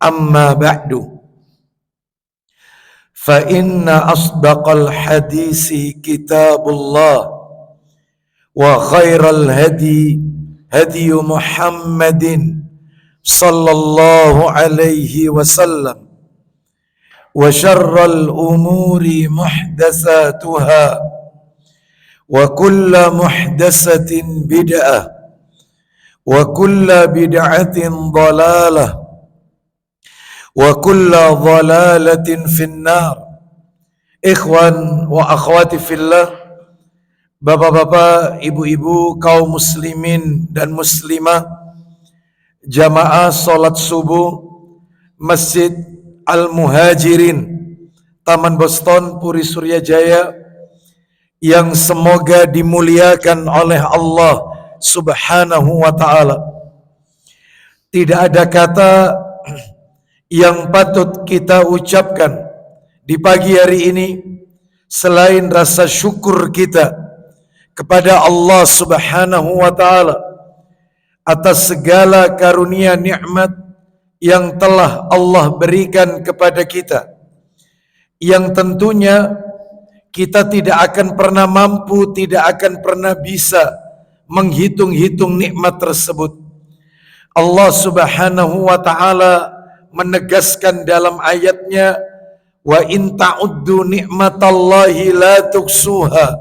أما بعد فإن أصدق الحديث كتاب الله وخير الهدي هدي محمد صلى الله عليه وسلم وشر الأمور محدثاتها وكل محدثة بدعة وكل بدعة ضلالة وكل ضلالة في النار. Ikhwan wa akhwati fillah, bapak-bapak, ibu-ibu, kaum muslimin dan muslimah, jamaah salat subuh Masjid Al-Muhajirin, Taman Boston, Puri Suryajaya, yang semoga dimuliakan oleh Allah Subhanahu wa ta'ala. Tidak ada kata yang patut kita ucapkan di pagi hari ini selain rasa syukur kita kepada Allah Subhanahu wa ta'ala atas segala karunia nikmat yang telah Allah berikan kepada kita, yang tentunya kita tidak akan pernah mampu, tidak akan pernah bisa menghitung-hitung nikmat tersebut. Allah Subhanahu wa ta'ala menegaskan dalam ayatnya, wa in ta'uddu ni'matallahi la tuksuha,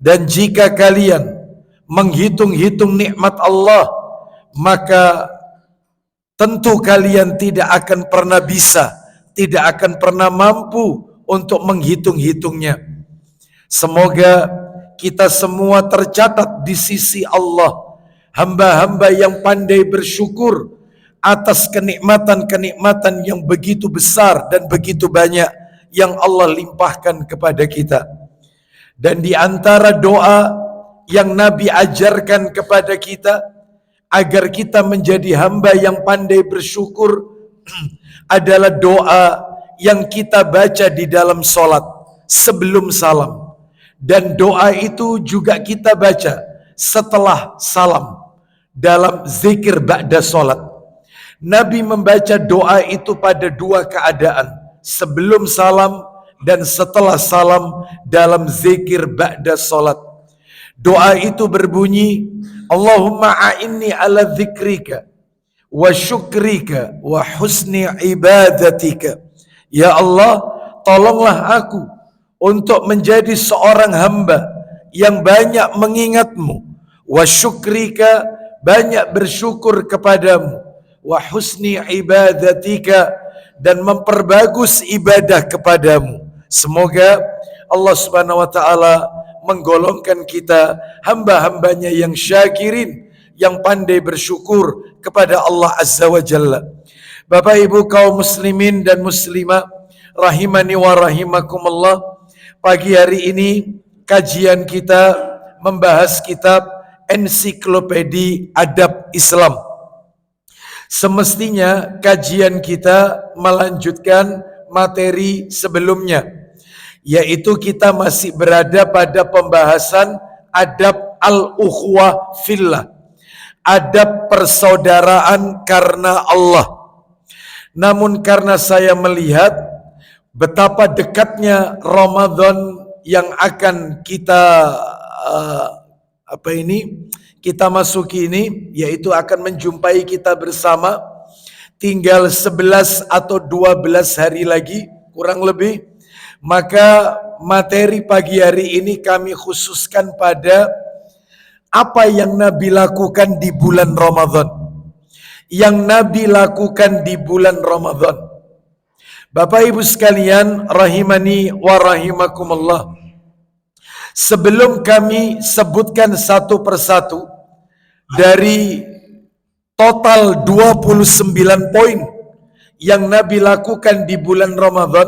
dan jika kalian menghitung-hitung nikmat Allah, maka tentu kalian tidak akan pernah bisa, tidak akan pernah mampu untuk menghitung-hitungnya. Semoga kita semua tercatat di sisi Allah, hamba-hamba yang pandai bersyukur atas kenikmatan-kenikmatan yang begitu besar dan begitu banyak yang Allah limpahkan kepada kita. Dan di antara doa yang Nabi ajarkan kepada kita agar kita menjadi hamba yang pandai bersyukur adalah doa yang kita baca di dalam solat sebelum salam, dan doa itu juga kita baca setelah salam dalam zikir ba'da solat. Nabi membaca doa itu pada dua keadaan, sebelum salam dan setelah salam dalam zikir ba'da solat. Doa itu berbunyi, Allahumma a'inni ala dzikrika wa syukrika wa husni ibadatika. Ya Allah, tolonglah aku untuk menjadi seorang hamba yang banyak mengingatmu, wa syukrika, banyak bersyukur kepadamu, wa husni ibadatika, dan memperbagus ibadah kepadamu. Semoga Allah Subhanahu wa ta'ala menggolongkan kita hamba-hambanya yang syakirin, yang pandai bersyukur kepada Allah Azza wa Jalla. Bapak Ibu kaum muslimin dan muslimah rahimani wa rahimakumullah, pagi hari ini kajian kita membahas kitab Ensiklopedi Adab Islam. Semestinya kajian kita melanjutkan materi sebelumnya, yaitu kita masih berada pada pembahasan adab al-ukhwah fillah, adab persaudaraan karena Allah. Namun karena saya melihat betapa dekatnya Ramadan yang akan kita kita masuki ini, yaitu akan menjumpai kita bersama, tinggal 11 atau 12 hari lagi kurang lebih, maka materi pagi hari ini kami khususkan pada apa yang Nabi lakukan di bulan Ramadan. Yang Nabi lakukan di bulan Ramadan. Bapak Ibu sekalian rahimani wa rahimakumullah, sebelum kami sebutkan satu persatu dari total 29 poin yang Nabi lakukan di bulan Ramadan,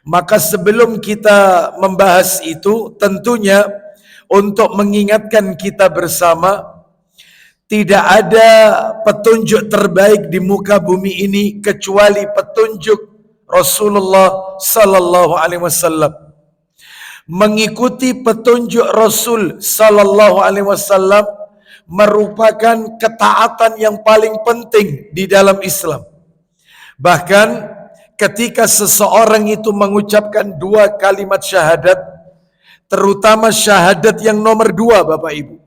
maka sebelum kita membahas itu, tentunya untuk mengingatkan kita bersama, tidak ada petunjuk terbaik di muka bumi ini kecuali petunjuk Rasulullah sallallahu alaihi wasallam. Mengikuti petunjuk Rasul sallallahu alaihi wasallam merupakan ketaatan yang paling penting di dalam Islam. Bahkan ketika seseorang itu mengucapkan 2 kalimat syahadat, terutama syahadat yang nomor 2 Bapak Ibu,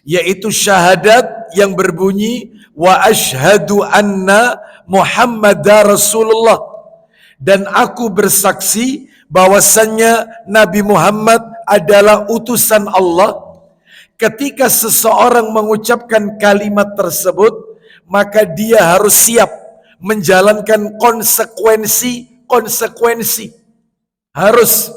yaitu syahadat yang berbunyi wa asyhadu anna Muhammadar Rasulullah, dan aku bersaksi bahwasannya Nabi Muhammad adalah utusan Allah. Ketika seseorang mengucapkan kalimat tersebut, maka dia harus siap menjalankan konsekuensi. Harus.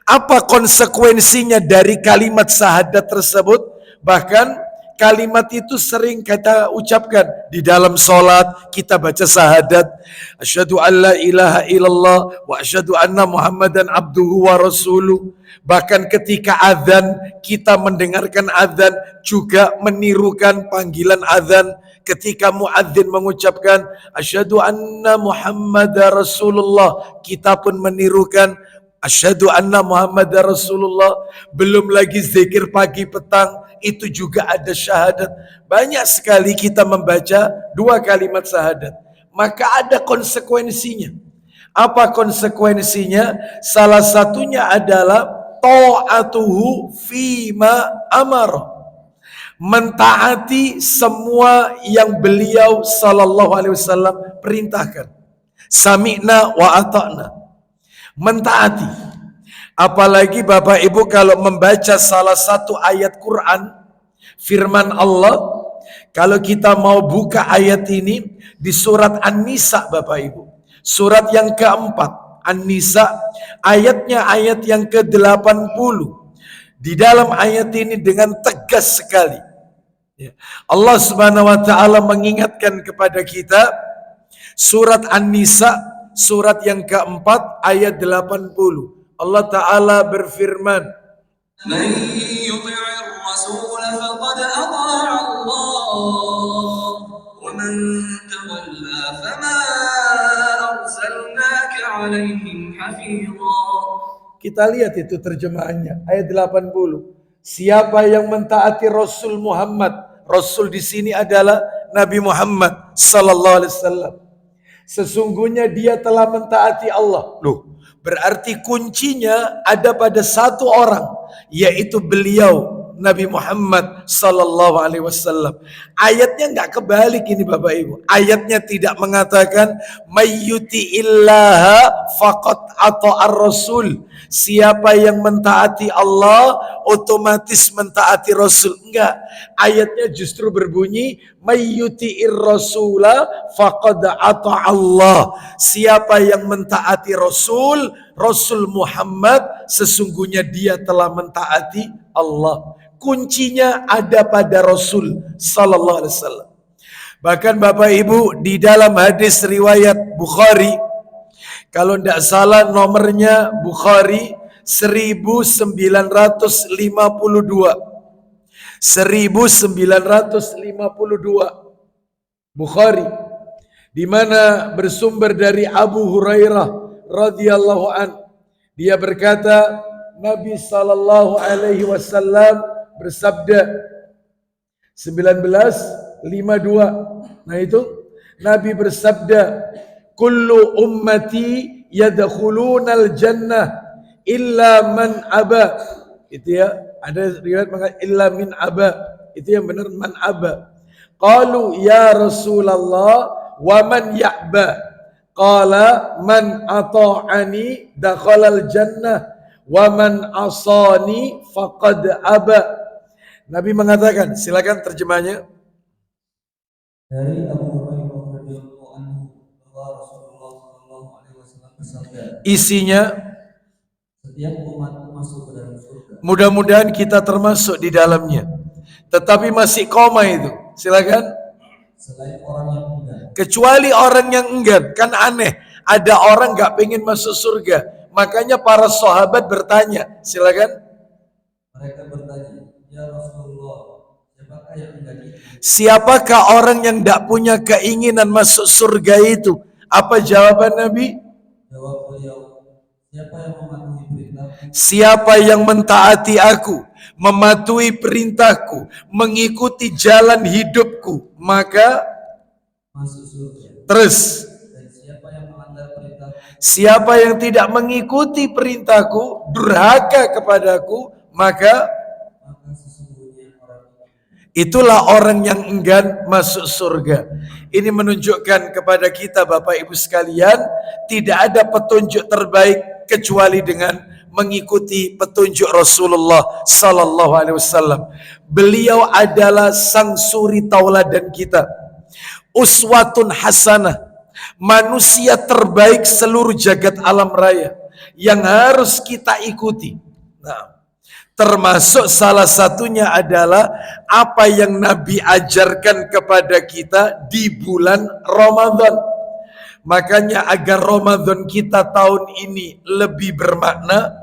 Apa konsekuensinya dari kalimat syahadat tersebut? Bahkan kalimat itu sering kita ucapkan di dalam sholat. Kita baca syahadat, asyhadu an la ilaha illallah wa asyhadu anna Muhammadan abduhu wa rasuluh. Bahkan ketika azan, kita mendengarkan azan juga menirukan panggilan azan. Ketika muadzin mengucapkan asyhadu anna Muhammadar Rasulullah, kita pun menirukan asyhadu anna Muhammadar Rasulullah. Belum lagi zikir pagi petang, itu juga ada syahadat. Banyak sekali kita membaca 2 kalimat syahadat. Maka ada konsekuensinya. Apa konsekuensinya? Salah satunya adalah ta'atuhu fima amar, mentaati semua yang beliau sallallahu alaihi wasallam perintahkan. Sami'na wa ata'na, mentaati. Apalagi Bapak Ibu kalau membaca salah satu ayat Quran, firman Allah, kalau kita mau buka ayat ini di surat An-Nisa Bapak Ibu, surat yang keempat, An-Nisa, ayatnya ayat yang ke-80. Di dalam ayat ini dengan tegas sekali, Allah Subhanahu wa taala mengingatkan kepada kita, surat An-Nisa, surat yang keempat, ayat 80. Allah Ta'ala berfirman, "Man yuti'ir rasul faqad ata'a Allah, wa man tawalla fama arsalnaka 'alaihim hafidha." Kita lihat itu terjemahannya, ayat 80. Siapa yang mentaati Rasul Muhammad, Rasul di sini adalah Nabi Muhammad sallallahu alaihi wasallam, sesungguhnya dia telah mentaati Allah. Loh, berarti kuncinya ada pada satu orang, yaitu beliau Nabi Muhammad sallallahu alaihi wasallam. Ayatnya enggak kebalik ini Bapak Ibu. Ayatnya tidak mengatakan mayyuti illaha faqad ata'ar rasul. Siapa yang mentaati Allah otomatis mentaati Rasul. Enggak. Ayatnya justru berbunyi mayyuti'ir rasula faqad ata'allah. Siapa yang mentaati Rasul, Rasul Muhammad, sesungguhnya dia telah mentaati Allah. Kuncinya ada pada Rasul sallallahu alaihi wasallam. Bahkan Bapak Ibu, di dalam hadis riwayat Bukhari, kalau tidak salah nomornya Bukhari 1952. 1952 Bukhari, di mana bersumber dari Abu Hurairah radhiyallahu an. Dia berkata, Nabi sallallahu alaihi wasallam bersabda 1952. Nah itu Nabi bersabda, kullu ummati yadkhulunal jannah illa man aba. Itu ya, ada riwayat mengatakan illa min aba. Itu yang benar, man aba. Qalu ya Rasulullah wa man ya'ba? Qala man ata'ani dakhalal jannah wa man asani faqad aba. Nabi mengatakan, silakan terjemahnya. Dari Abu Hurairah radhiyallahu anhu bahwa Rasulullah sallallahu alaihi wasallam bersabda, isinya setiap umat masuk ke dalam surga. Mudah-mudahan kita termasuk di dalamnya. Tetapi masih koma itu. Silakan. Selain orang yang enggan. Kecuali orang yang enggan. Kan aneh. Ada orang gak pengen masuk surga. Makanya para sahabat bertanya. Silakan. Mereka bertanya, ya Rasulullah, siapakah yang enggan itu? Siapakah orang yang gak punya keinginan masuk surga itu? Apa jawaban Nabi? Jawab beliau, siapa yang mematuhi perintahku? Siapa yang mentaati aku, mematuhi perintahku, mengikuti jalan hidupku, maka masuk surga. terus. Dan siapa Siapa yang tidak mengikuti perintahku, durhaka kepadaku, maka sesungguhnya orang itulah orang yang enggan masuk surga. Ini menunjukkan kepada kita Bapak Ibu sekalian, tidak ada petunjuk terbaik kecuali dengan mengikuti petunjuk Rasulullah sallallahu alaihi wasallam. Beliau adalah sang suri tauladan kita. Uswatun hasanah, manusia terbaik seluruh jagat alam raya yang harus kita ikuti. Nah, termasuk salah satunya adalah apa yang Nabi ajarkan kepada kita di bulan Ramadan. Makanya agar Ramadan kita tahun ini lebih bermakna,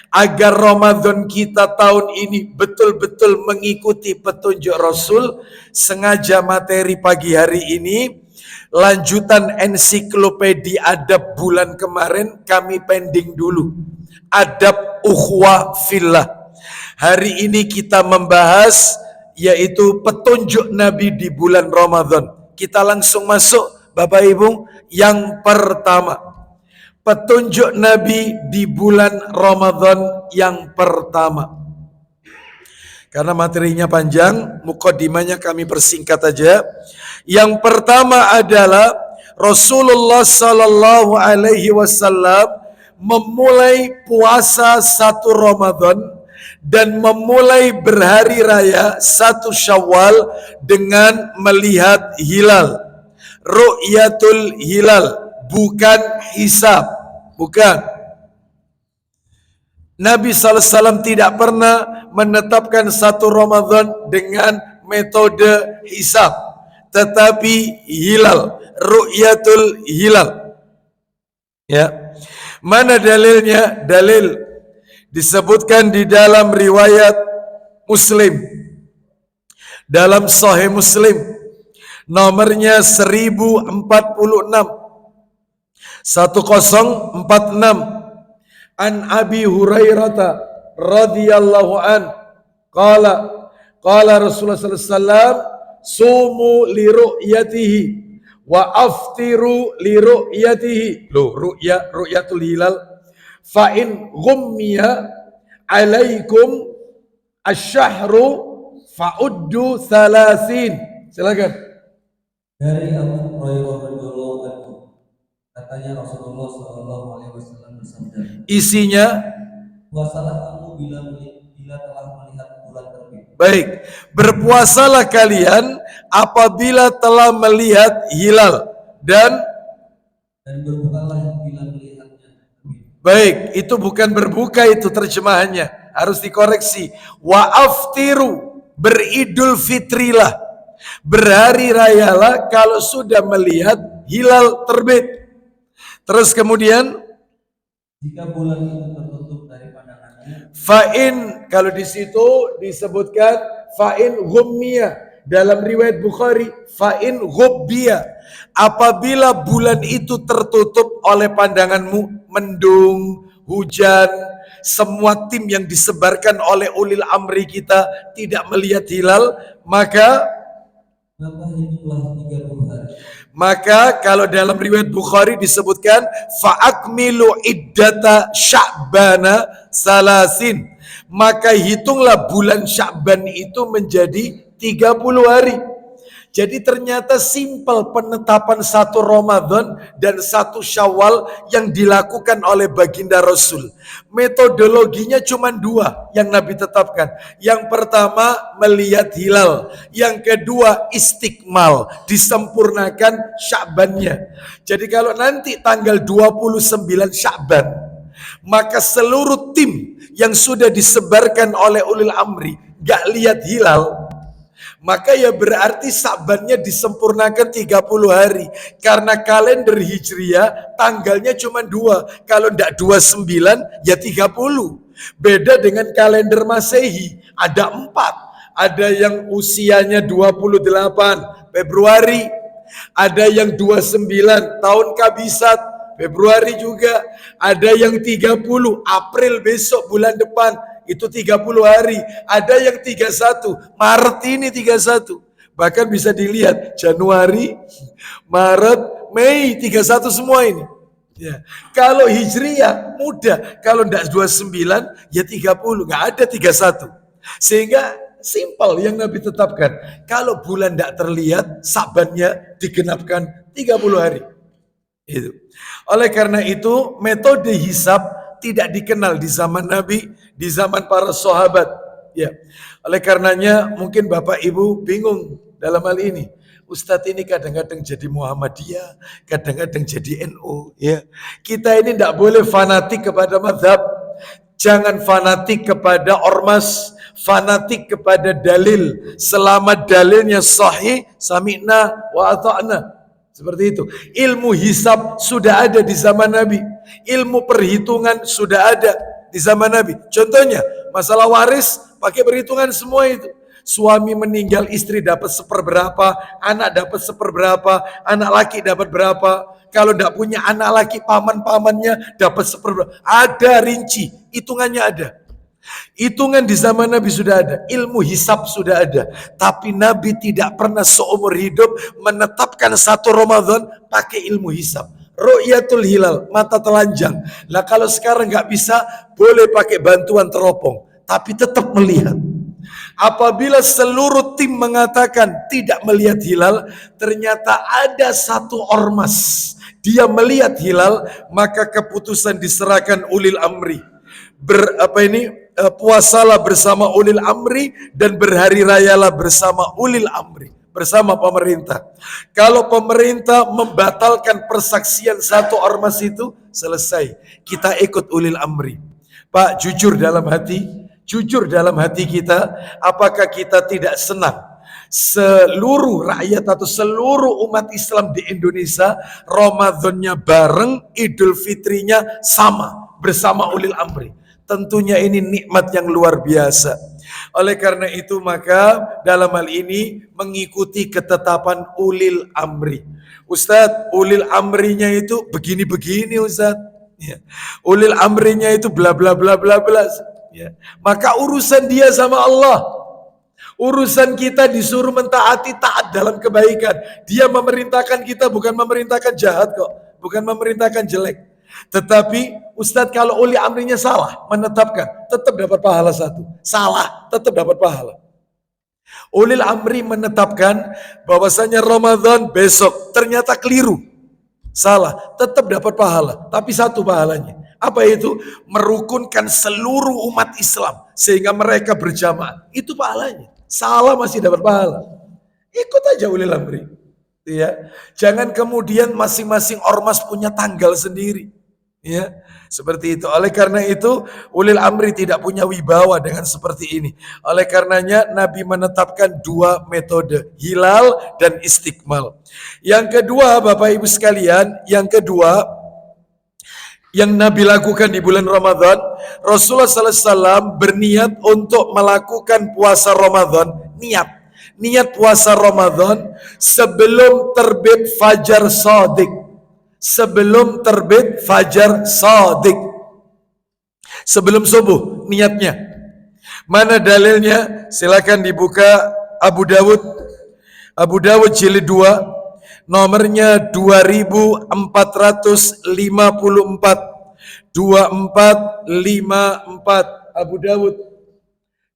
agar Ramadan kita tahun ini betul-betul mengikuti petunjuk Rasul, sengaja materi pagi hari ini, lanjutan ensiklopedia adab bulan kemarin kami pending dulu. Adab ukhwah fillah. Hari ini kita membahas yaitu petunjuk Nabi di bulan Ramadan. Kita langsung masuk Bapak Ibu, yang pertama. Petunjuk Nabi di bulan Ramadan yang pertama. Karena materinya panjang, mukadimahnya kami persingkat aja. Yang pertama adalah Rasulullah sallallahu alaihi wasallam memulai puasa 1 Ramadan dan memulai berhari raya 1 Syawal dengan melihat hilal. Ru'yatul hilal, bukan hisab, bukan. Nabi SAW tidak pernah menetapkan 1 Ramadan dengan metode hisab, tetapi hilal, ru'yatul hilal. Ya. Mana dalilnya? Dalil disebutkan di dalam riwayat Muslim, dalam Sahih Muslim, nomornya 1046, 1046. An Abi Hurairah radhiyallahu an qala Rasulullah sallallahu alaihi wasallam sumu li ru'yatihi wa aftiru li ru'yatihi. Loh, ru'yatul hilal. Fa in ghummiya alaikum asyhru fa'uddu 30. Silakan. Dari Abu Hurairah radhiyallahu anhu, katanya Rasulullah sallallahu alaihi wasallam bersabda, Isinya, puasalah kamu bila telah melihat bulan terbit. baik, berpuasalah kalian apabila telah melihat hilal dan berbukalah bila melihatnya terbit. baik, itu bukan berbuka, itu terjemahannya harus dikoreksi. Wa aftiru, beridul fitrilah, berhari rayalah kalau sudah melihat hilal terbit. Terus kemudian Jika bulan itu tertutup dari pandangannya, fa'in, kalau di situ disebutkan fa'in ghummiya, dalam riwayat Bukhari fa'in ghubbiya, apabila bulan itu tertutup oleh pandanganmu, mendung, hujan, semua tim yang disebarkan oleh ulil amri kita tidak melihat hilal, maka hitunglah 30 hari. Maka kalau dalam riwayat Bukhari disebutkan fa'akmilu iddata sya'bana salasin, maka hitunglah bulan Sya'ban itu menjadi 30 hari. Jadi ternyata simpel penetapan 1 Ramadan dan 1 Syawal yang dilakukan oleh baginda Rasul. Metodologinya cuma 2 yang Nabi tetapkan. Yang pertama melihat hilal, yang kedua istikmal, disempurnakan Sya'bannya. Jadi kalau nanti tanggal 29 Sya'ban, maka seluruh tim yang sudah disebarkan oleh ulil amri gak lihat hilal, maka ya berarti Sa'bannya disempurnakan 30 hari. Karena kalender Hijriah tanggalnya cuma 2. Kalau tidak 29 ya 30. Beda dengan kalender Masehi, ada 4. Ada yang usianya 28 Februari, ada yang 29 tahun kabisat Februari juga, ada yang 30 April besok bulan depan, itu 30 hari. Ada yang 31 Maret ini 31. Bahkan bisa dilihat Januari, Maret, Mei 31 semua ini. Ya. Kalau Hijriyah mudah, kalau tidak 29 ya 30, nggak ada 31. Sehingga simpel yang Nabi tetapkan. Kalau bulan tidak terlihat, Sabannya digenapkan 30 hari. Itu. Oleh karena itu, metode hisab tidak dikenal di zaman Nabi, di zaman para sahabat. Ya. Oleh karenanya mungkin Bapak Ibu bingung dalam hal ini. Ustadz ini kadang-kadang jadi Muhammadiyah, kadang-kadang jadi NU. Ya, kita ini tidak boleh fanatik kepada madhab, jangan fanatik kepada ormas, fanatik kepada dalil. Selama dalilnya sahih, sami'na wa ata'na. Seperti itu. Ilmu hisab sudah ada di zaman Nabi. Ilmu perhitungan sudah ada di zaman Nabi. Contohnya, masalah waris pakai perhitungan semua itu. Suami meninggal, istri dapat seperberapa, anak dapat seperberapa, anak laki dapat berapa. Kalau tidak punya anak laki, paman-pamannya dapat seperberapa. Ada rinci, hitungannya ada. Hitungan di zaman Nabi sudah ada, ilmu hisab sudah ada. Tapi Nabi tidak pernah seumur hidup menetapkan satu Ramadan pakai ilmu hisab. Ru'yatul hilal, mata telanjang. Lah kalau sekarang nggak bisa, boleh pakai bantuan teropong, tapi tetap melihat. Apabila seluruh tim mengatakan tidak melihat hilal, ternyata ada satu ormas dia melihat hilal, maka keputusan diserahkan ulil amri. Puasalah bersama ulil amri dan berhari rayalah bersama ulil amri, bersama pemerintah. Kalau pemerintah membatalkan persaksian satu ormas itu, selesai, kita ikut ulil amri. Pak, jujur dalam hati kita, apakah kita tidak senang seluruh rakyat atau seluruh umat Islam di Indonesia Ramadannya bareng, Idul Fitrinya sama bersama ulil amri? Tentunya ini nikmat yang luar biasa. Oleh karena itu maka dalam hal ini mengikuti ketetapan ulil amri. Ustadz, ulil amrinya itu begini-begini Ustadz. Ya. Ulil amrinya itu bla bla bla bla bla. Ya. Maka urusan dia sama Allah. Urusan kita disuruh mentaati, taat dalam kebaikan. Dia memerintahkan kita, bukan memerintahkan jahat kok, bukan memerintahkan jelek. Tetapi Ustadz kalau ulil amrinya salah menetapkan, tetap dapat pahala satu. Salah, tetap dapat pahala. Ulil amri menetapkan bahwasanya Ramadan besok, ternyata keliru, salah, tetap dapat pahala. Tapi satu pahalanya, apa itu? Merukunkan seluruh umat Islam sehingga mereka berjamaah. Itu pahalanya. Salah masih dapat pahala. Ikut aja ulil amri. Ya, jangan kemudian masing-masing ormas punya tanggal sendiri. Ya, seperti itu. Oleh karena itu, ulil amri tidak punya wibawa dengan seperti ini. Oleh karenanya Nabi menetapkan dua metode, hilal dan istiqmal. Yang kedua, Bapak Ibu sekalian, yang Nabi lakukan di bulan Ramadan, Rasulullah SAW berniat untuk melakukan puasa Ramadan, niat puasa Ramadan sebelum terbit fajar shadiq. Sebelum terbit fajar shadiq, sebelum subuh niatnya. Mana dalilnya? Silakan dibuka Abu Dawud jilid 2, nomornya 2454, 2454. Abu Dawud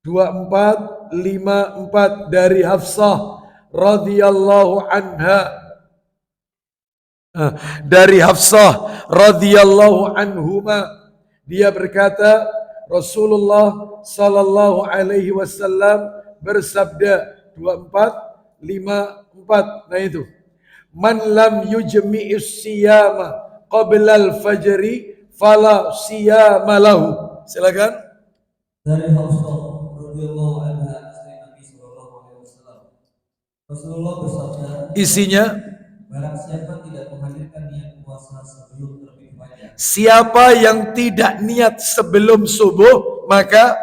2454 dari Hafsah radhiyallahu anha. Dari Hafsah radhiyallahu anhuma, dia berkata Rasulullah sallallahu alaihi wasallam bersabda 2454. Nah itu, man lam yujmi'is siyama qabla al-fajri fala siyama lahu. Silakan. Dari Hafsah radhiyallahu anha, istri Nabi sallallahu alaihi wasallam, Rasulullah bersabda, isinya, barang siapa tidak menghadirkan niat puasa sebelum terbit fajar. Siapa yang tidak niat sebelum subuh, maka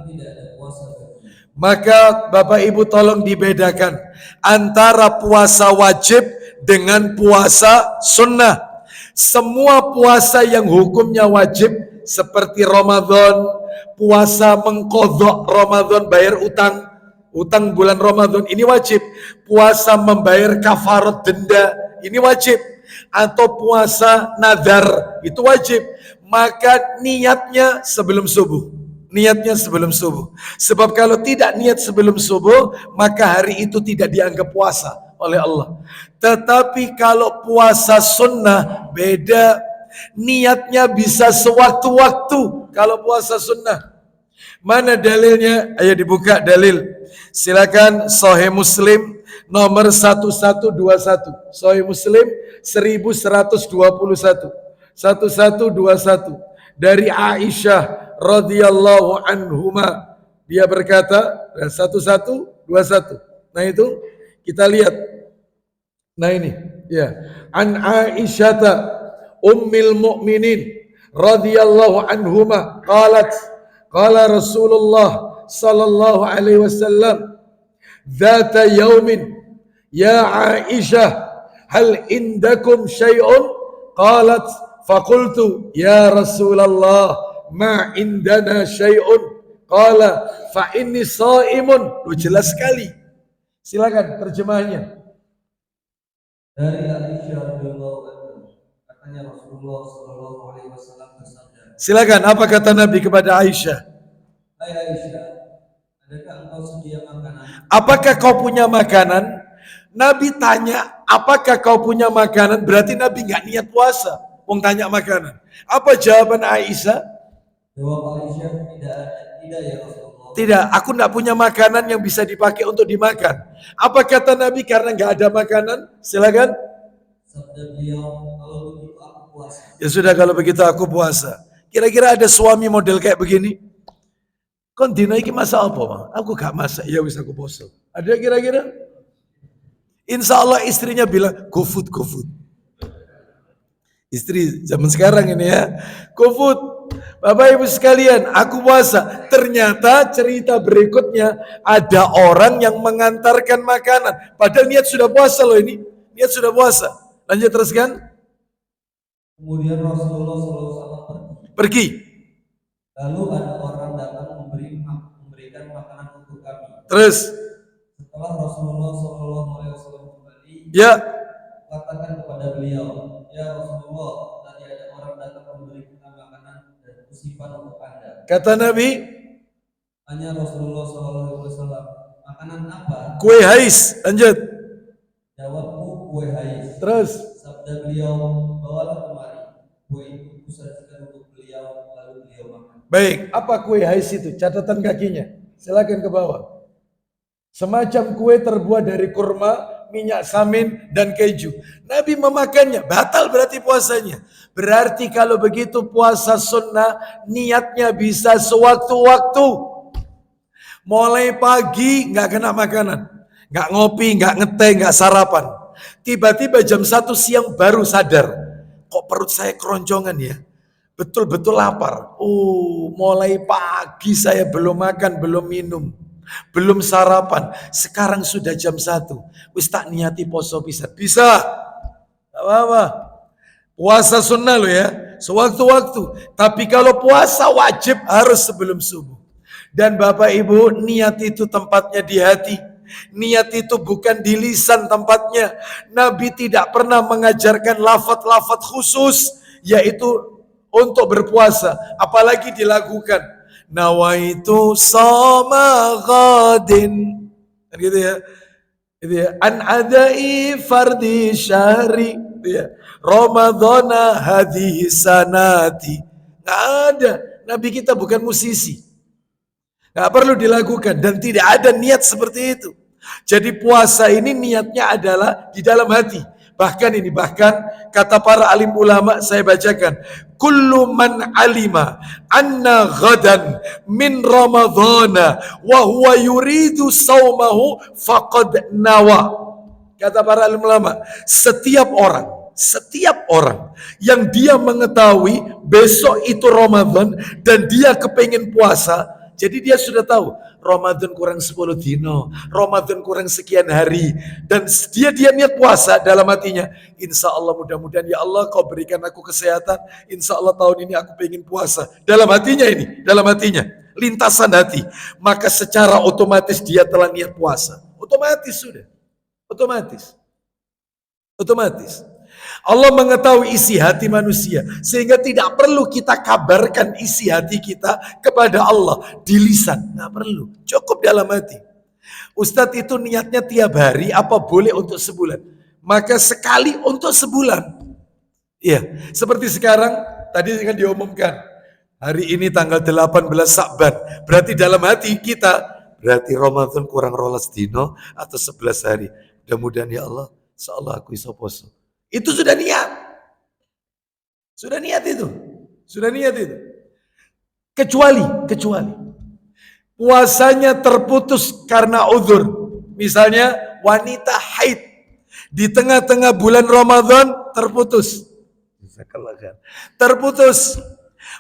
tidak ada puasa bagi. Maka Bapak Ibu tolong dibedakan antara puasa wajib dengan puasa sunnah. Semua puasa yang hukumnya wajib seperti Ramadan, puasa mengqadha Ramadan, bayar utang bulan Ramadan, ini wajib. Puasa membayar kafarat denda, ini wajib. atau puasa nadar itu wajib, maka niatnya sebelum subuh. Niatnya sebelum subuh. Sebab kalau tidak niat sebelum subuh, maka hari itu tidak dianggap puasa oleh Allah. Tetapi kalau puasa sunnah beda, niatnya bisa sewaktu-waktu kalau puasa sunnah. Mana dalilnya? Ayo dibuka dalil. Silakan Sahih Muslim nomor 1121. Sahih Muslim 1121. 1121 dari Aisyah radhiyallahu anhuma. Dia berkata 1121. Nah itu kita lihat. Nah ini ya. An Aisyah ummil mu'minin radhiyallahu anhuma qalat qala Rasulullah sallallahu alaihi wasallam dzata yaumin ya Aisyah hal indakum syai'un qalat faqultu ya Rasulullah ma indana syai'un qala fa inni shaimun. Jelas sekali. Silakan terjemahnya. Dari Aisyah radhiyallahu anha, katanya Rasulullah sallallahu alaihi wasallam bersabda. Silakan, apa kata Nabi kepada Aisyah? Hai Aisyah, adakah engkau sedia makanan? Apakah kau punya makanan? Nabi tanya, apakah kau punya makanan? Berarti Nabi nggak niat puasa. Wong tanya makanan. Apa jawaban Aisyah? Jawab Aisyah, tidak ya Rasulullah. Tidak, aku nggak punya makanan yang bisa dipakai untuk dimakan. Apa kata Nabi? Karena nggak ada makanan. Silakan. Sabda beliau, kalau begitu aku puasa. Ya sudah, kalau begitu aku puasa. Kira-kira ada suami model kayak begini? Kon dino iki masak apa, Bang? Aku gak masak. Ya wis aku poso. Ada kira-kira? Insya Allah istrinya bilang, go food, go food. Istri zaman sekarang ini ya, go food. Bapak Ibu sekalian, aku puasa. Ternyata cerita berikutnya ada orang yang mengantarkan makanan. Padahal niat sudah puasa loh ini. Niat sudah puasa. Lanjut teruskan. Kemudian Rasulullah SAW Pergi. lalu ada orang datang memberikan makanan untuk kami. Terus. Setelah Rasulullah SAW kembali, Ya. katakan kepada beliau, ya Rasulullah, tadi ada orang datang memberikan makanan dan usipan untuk Anda. Kata Nabi, Tanya Rasulullah SAW, makanan apa? kue hais. Lanjut. Jawabku, kue hais. Terus. Sabda beliau, bawalah kemari. Kue itu kusajikan untuk beliau, lalu beliau makan. Baik, apa kue hais itu? Catatan kakinya. Silakan ke bawah. Semacam kue terbuat dari kurma, minyak samin, dan keju. Nabi memakannya, batal berarti puasanya. Berarti kalau begitu puasa sunnah, niatnya bisa sewaktu-waktu. Mulai pagi nggak kena makanan, nggak ngopi, nggak ngeteh, nggak sarapan. Tiba-tiba jam 1 siang baru sadar, kok perut saya keroncongan ya? Betul-betul lapar. Mulai pagi saya belum makan, belum minum, belum sarapan. Sekarang sudah jam 1. Wis tak niati poso pisan. Bisa. Gak apa-apa. Puasa sunnah lo ya. Sewaktu-waktu. Tapi kalau puasa wajib harus sebelum subuh. Dan Bapak Ibu, niat itu tempatnya di hati. Niat itu bukan di lisan tempatnya. Nabi tidak pernah mengajarkan lafaz-lafaz khusus, yaitu untuk berpuasa, apalagi dilakukan nawaitu shoma ghadin, kan gitu ya. Itu ya, an adai fardi syahri, gitu ya. Ramadhana hadhihi sanati. Enggak ada. Nabi kita bukan musisi. Enggak perlu dilakukan dan tidak ada niat seperti itu. Jadi puasa ini niatnya adalah di dalam hati. Bahkan kata para alim ulama, saya bacakan, kullu man alima anna ghadan min ramadhana wa huwa yuridu saumahu faqad nawa. Kata para alim ulama, setiap orang yang dia mengetahui besok itu Ramadan dan dia kepengin puasa, jadi dia sudah tahu Ramadan kurang 10 dino, Ramadan kurang sekian hari, dan dia niat puasa dalam hatinya. Insya Allah mudah-mudahan ya Allah kau berikan aku kesehatan, insya Allah tahun ini aku pengen puasa. Dalam hatinya, lintasan hati. Maka secara otomatis dia telah niat puasa. Otomatis sudah, otomatis. Allah mengetahui isi hati manusia, sehingga tidak perlu kita kabarkan isi hati kita kepada Allah di lisan, nggak perlu, cukup dalam hati. Ustadz itu niatnya tiap hari, apa boleh untuk sebulan? Maka sekali untuk sebulan. Iya, seperti sekarang tadi kan diumumkan hari ini tanggal 18 Sya'ban. Berarti dalam hati kita berarti Ramadan kurang 12 dino atau 11 hari. Mudah-mudahan ya Allah, insyaallah aku iso poso. Itu sudah niat. Sudah niat itu. Sudah niat itu. Kecuali puasanya terputus karena uzur. Misalnya wanita haid di tengah-tengah bulan Ramadan terputus. Terputus.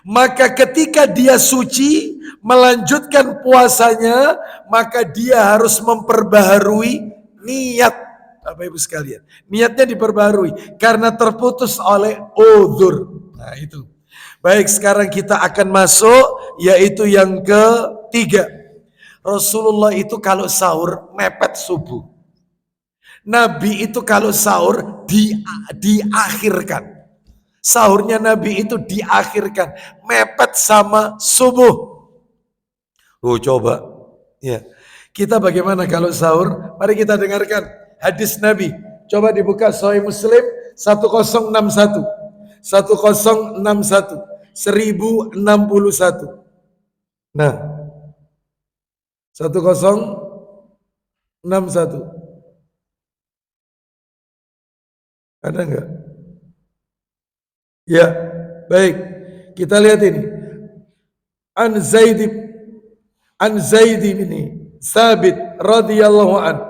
Maka ketika dia suci melanjutkan puasanya, maka dia harus memperbaharui niat. Bapak Ibu sekalian, niatnya diperbarui karena terputus oleh uzur. Nah itu. Baik, sekarang kita akan masuk yaitu yang ketiga. Rasulullah itu kalau sahur mepet subuh. Nabi itu kalau sahur diakhirkan. Sahurnya Nabi itu diakhirkan, mepet sama subuh. Oh coba, ya. Kita bagaimana kalau sahur? Mari kita dengarkan hadis Nabi. Coba dibuka Sahih Muslim 1061. 1061. Nah, 1061. Ada enggak? Ya, baik. Kita lihat ini. An Zaid bin Sabit radhiyallahu an.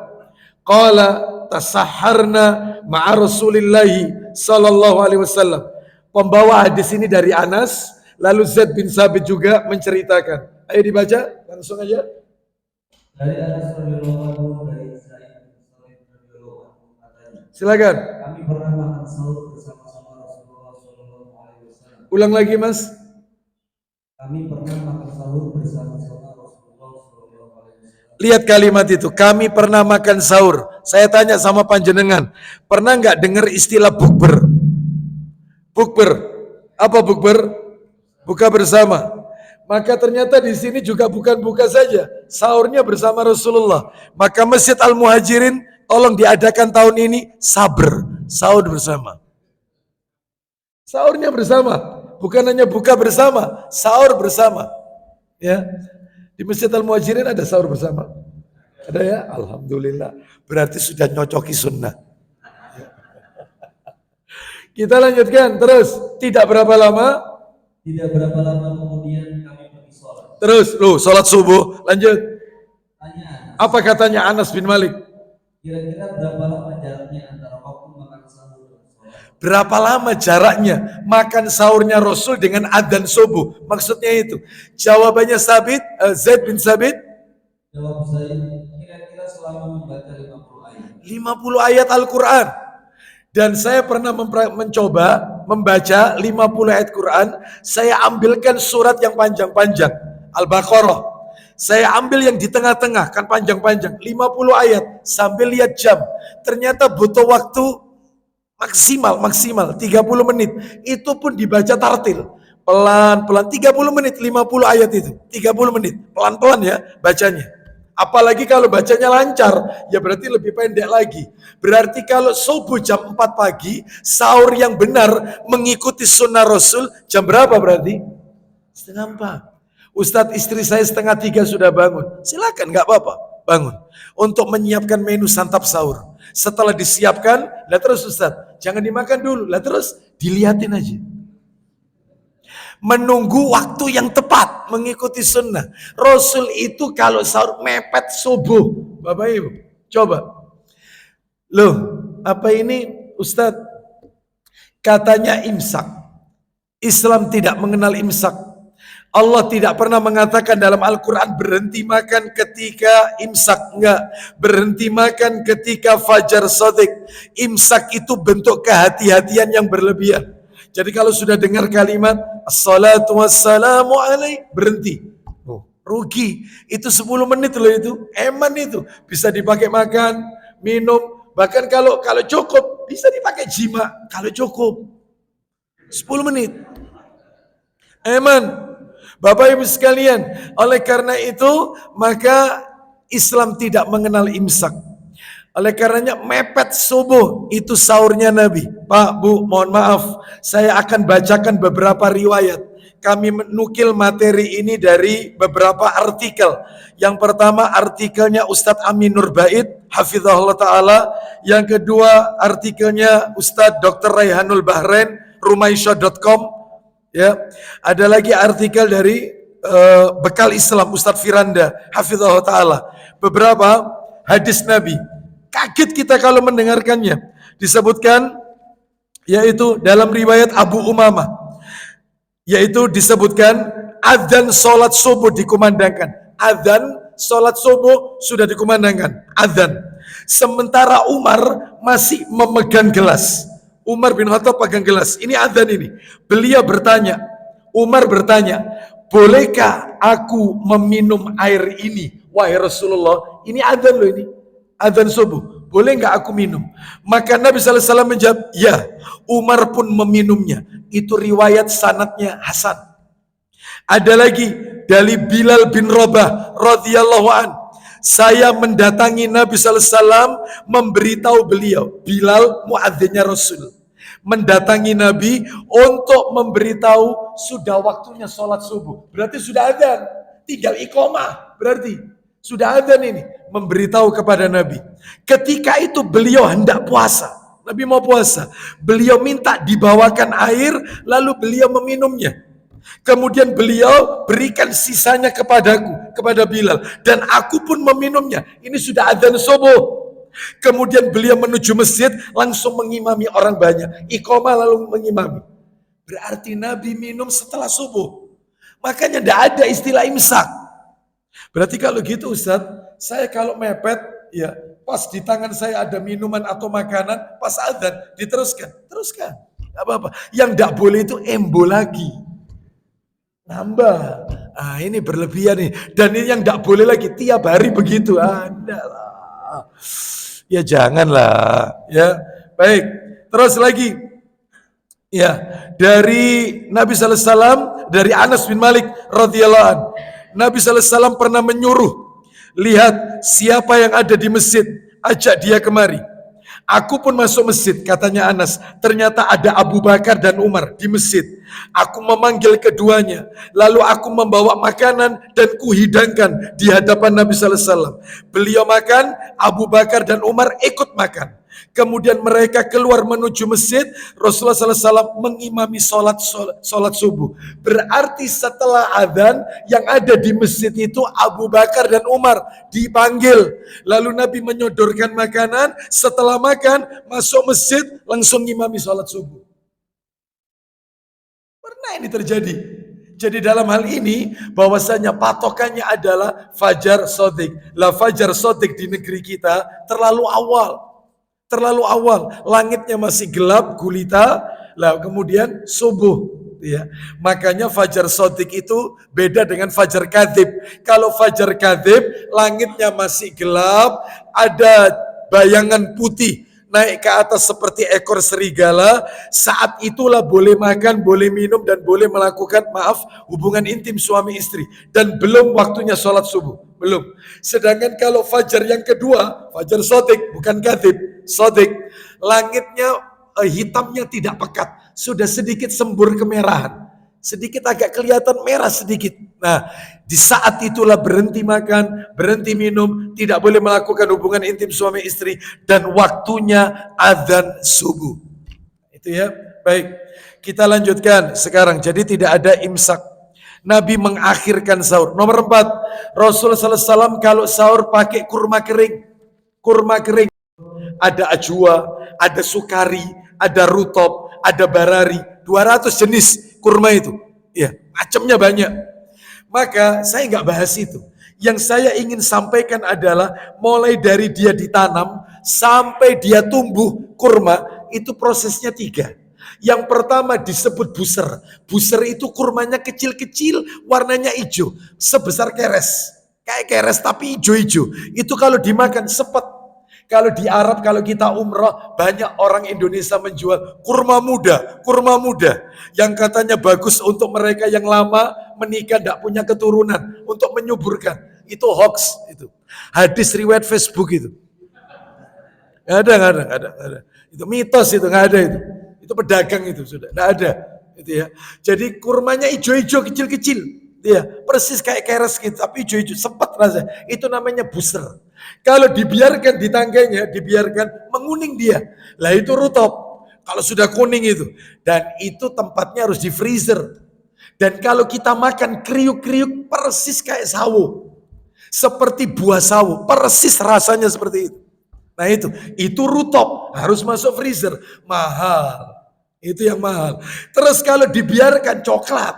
Qala tasahharna ma'a Rasulillahi sallallahu alaihi wasallam. Pembawa hadis ini dari Anas, lalu Zaid bin Sabit juga menceritakan. Ayo dibaca langsung aja. Dari Anas radhiyallahu anhu, dari Zaid bin Sabit radhiyallahu anhu katanya. Silakan. Kami pernah makan sahur bersama-sama Rasulullah sallallahu alaihi wasallam. Ulang lagi, Mas. Kami pernah makan sahur bersama-sama Rasulullah sallallahu alaihi wasallam. Lihat kalimat itu, kami pernah makan sahur. Saya tanya sama panjenengan, pernah nggak dengar istilah bukber? Bukber, apa bukber? Buka bersama. Maka ternyata di sini juga bukan buka saja, sahurnya bersama Rasulullah. Maka Masjid Al-Muhajirin tolong diadakan tahun ini sabar, sahur bersama. Sahurnya bersama, bukan hanya buka bersama, sahur bersama. Ya, di Masjid Al-Muhajirin ada sahur bersama. Ada ya, alhamdulillah. Berarti sudah nyocoki sunnah. Kita lanjutkan terus. Tidak berapa lama? Tidak berapa lama kemudian kami pergi sholat. Terus, sholat subuh. Lanjut. Tanya Anas, Apa katanya Anas bin Malik? kira-kira berapa lama jaraknya antara waktu makan sahur dan sholat? Berapa lama jaraknya makan sahurnya Rasul dengan adzan subuh? Maksudnya itu. Jawabannya Zaid bin Sabit. Jawab saya, kira-kira selama membaca 50 ayat. 50 ayat Al-Quran. Dan saya pernah mencoba membaca 50 ayat Quran. Saya ambilkan surat yang panjang-panjang. Al-Baqarah. Saya ambil yang di tengah-tengah, kan panjang-panjang. 50 ayat, sambil lihat jam. Ternyata butuh waktu maksimal 30 menit. Itu pun dibaca tartil. Pelan-pelan, 30 menit, 50 ayat itu. 30 menit, pelan-pelan ya bacanya. Apalagi kalau bacanya lancar, ya berarti lebih pendek lagi. Berarti kalau subuh jam 4 pagi, sahur yang benar mengikuti sunnah Rasul, jam berapa berarti? Setengah 4. Ustadz, istri saya setengah 3 sudah bangun. Silakan, gak apa-apa, bangun. Untuk menyiapkan menu santap sahur. Setelah disiapkan, lah terus Ustadz, jangan dimakan dulu, lah terus dilihatin aja. Menunggu waktu yang tepat, mengikuti sunnah. Rasul itu kalau sahur mepet subuh. Bapak Ibu, coba. Loh, apa ini Ustadz? Katanya imsak. Islam tidak mengenal imsak. Allah tidak pernah mengatakan dalam Al-Quran berhenti makan ketika imsak. Enggak. Berhenti makan ketika fajar shadiq. Imsak itu bentuk kehati-hatian yang berlebihan. Jadi kalau sudah dengar kalimat assalatu wassalamu alaik, berhenti. Oh, rugi. Itu 10 menit loh itu. Eman itu. Bisa dipakai makan, minum. Bahkan kalau cukup bisa dipakai jima kalau cukup. 10 menit. Aman. Bapak Ibu sekalian, oleh karena itu maka Islam tidak mengenal imsak. Oleh karenanya mepet subuh itu sahurnya Nabi. Pak, Bu, mohon maaf, saya akan bacakan beberapa riwayat. Kami menukil materi ini dari beberapa artikel. Yang pertama artikelnya Ustadz Amin Nurbait, hafizahullah ta'ala. Yang kedua artikelnya Ustadz Dr. Raihanul Bahrain, rumaisya.com. Ya, ada lagi artikel dari Bekal Islam Ustadz Firanda, hafizahullah ta'ala. Beberapa hadis Nabi. Kaget kita kalau mendengarkannya. Disebutkan yaitu dalam riwayat Abu Umamah, yaitu disebutkan adzan sholat subuh dikumandangkan. Adzan sholat subuh sudah dikumandangkan. Adzan. Sementara Umar masih memegang gelas. Umar bin Khattab pegang gelas. Ini adzan ini. Beliau bertanya, Umar bertanya, bolehkah aku meminum air ini? Wahai Rasulullah, ini adzan loh ini. Adzan subuh, boleh nggak aku minum? Maka Nabi SAW menjawab, ya. Umar pun meminumnya. Itu riwayat sanadnya Hasan. Ada lagi dari Bilal bin Rabah radhiyallahu an. Saya mendatangi Nabi SAW memberitahu beliau, Bilal muadzinnya Rasul, mendatangi Nabi untuk memberitahu sudah waktunya sholat subuh. Berarti sudah adzan, tinggal iqomah. Berarti sudah adzan ini, memberitahu kepada Nabi. Ketika itu beliau hendak puasa. Nabi mau puasa. Beliau minta dibawakan air, lalu beliau meminumnya. Kemudian beliau berikan sisanya kepadaku, kepada Bilal. Dan aku pun meminumnya. Ini sudah adzan subuh. Kemudian beliau menuju masjid, langsung mengimami orang banyak. Iqomah lalu mengimami. Berarti Nabi minum setelah subuh. Makanya tidak ada istilah imsak. Berarti kalau gitu Ustadz, saya kalau mepet, ya pas di tangan saya ada minuman atau makanan, pas adzan diteruskan, teruskan, nggak apa-apa. Yang tidak boleh itu embo lagi, nambah. Ah ini berlebihan nih. Dan ini yang tidak boleh lagi tiap hari begitu, ada lah. Ya janganlah, ya. Baik, terus lagi. Ya, dari Nabi sallallahu alaihi wasallam, dari Anas bin Malik radhiyallahu anhu. Nabi SAW pernah menyuruh, lihat siapa yang ada di masjid, ajak dia kemari. Aku pun masuk masjid, katanya Anas. Ternyata ada Abu Bakar dan Umar di masjid. Aku memanggil keduanya, lalu aku membawa makanan dan kuhidangkan di hadapan Nabi SAW. Beliau makan, Abu Bakar dan Umar ikut makan. Kemudian mereka keluar menuju masjid. Rasulullah SAW mengimami sholat subuh. Berarti setelah adzan yang ada di masjid itu Abu Bakar dan Umar dipanggil. Lalu Nabi menyodorkan makanan. Setelah makan masuk masjid langsung ngimami sholat subuh. Pernah ini terjadi. Jadi dalam hal ini bahwasanya patokannya adalah fajar sodik. Lah fajar sodik di negeri kita terlalu awal. Terlalu awal, langitnya masih gelap, gulita, lah kemudian subuh, ya. Makanya fajar sodik itu beda dengan fajar kadhib. Kalau fajar kadhib, langitnya masih gelap, ada bayangan putih naik ke atas seperti ekor serigala. Saat itulah boleh makan, boleh minum, dan boleh melakukan hubungan intim suami istri. Dan belum waktunya sholat subuh, belum. Sedangkan kalau fajar yang kedua, fajar sodik, bukan kadhib, sodik, langitnya hitamnya tidak pekat, sudah sedikit sembur kemerahan, sedikit agak kelihatan merah sedikit. Nah, di saat itulah berhenti makan, berhenti minum, tidak boleh melakukan hubungan intim suami istri, dan waktunya adzan subuh. Itu ya. Baik, kita lanjutkan sekarang. Jadi tidak ada imsak. Nabi mengakhirkan sahur. Nomor 4, Rasulullah SAW kalau sahur pakai kurma kering. Kurma kering. Ada ajwa, ada sukari, ada rutop, ada barari, 200 jenis kurma itu. Ya, macamnya banyak. Maka saya nggak bahas itu. Yang saya ingin sampaikan adalah mulai dari dia ditanam sampai dia tumbuh kurma, itu prosesnya 3. Yang pertama disebut buser. Buser itu kurmanya kecil-kecil, warnanya hijau, sebesar keres. Kayak keres tapi hijau-hijau. Itu kalau dimakan sepet. Kalau di Arab, kalau kita umroh, banyak orang Indonesia menjual kurma muda, yang katanya bagus untuk mereka yang lama menikah, tidak punya keturunan, untuk menyuburkan. Itu hoax, itu hadis riwayat Facebook itu. Nggak ada, nggak ada, nggak ada, nggak ada. Itu mitos, itu nggak ada itu. Itu pedagang itu sudah, nggak ada. Gitu ya. Jadi kurmanya hijau-hijau kecil-kecil, ya persis kayak keres gitu, tapi hijau-hijau sepet rasanya. Itu namanya buser. Kalau dibiarkan di tangganya, dibiarkan menguning dia. Lah itu rutop. Kalau sudah kuning itu, dan itu tempatnya harus di freezer. Dan kalau kita makan kriuk-kriuk persis kayak sawo, seperti buah sawo, persis rasanya seperti itu. Nah itu rutop, harus masuk freezer, mahal. Itu yang mahal. Terus kalau dibiarkan coklat,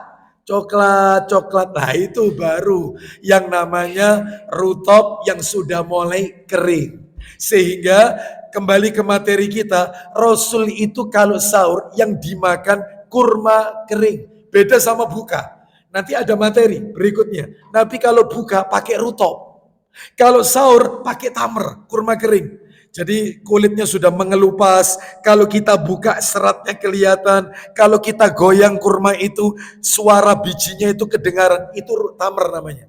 nah itu baru yang namanya rutop yang sudah mulai kering. Sehingga kembali ke materi kita, Rasul itu kalau sahur yang dimakan kurma kering. Beda sama buka. Nanti ada materi berikutnya. Nabi kalau buka pakai rutop. Kalau sahur pakai tamar, kurma kering. Jadi kulitnya sudah mengelupas, kalau kita buka seratnya kelihatan, kalau kita goyang kurma itu suara bijinya itu kedengaran, itu tamar namanya,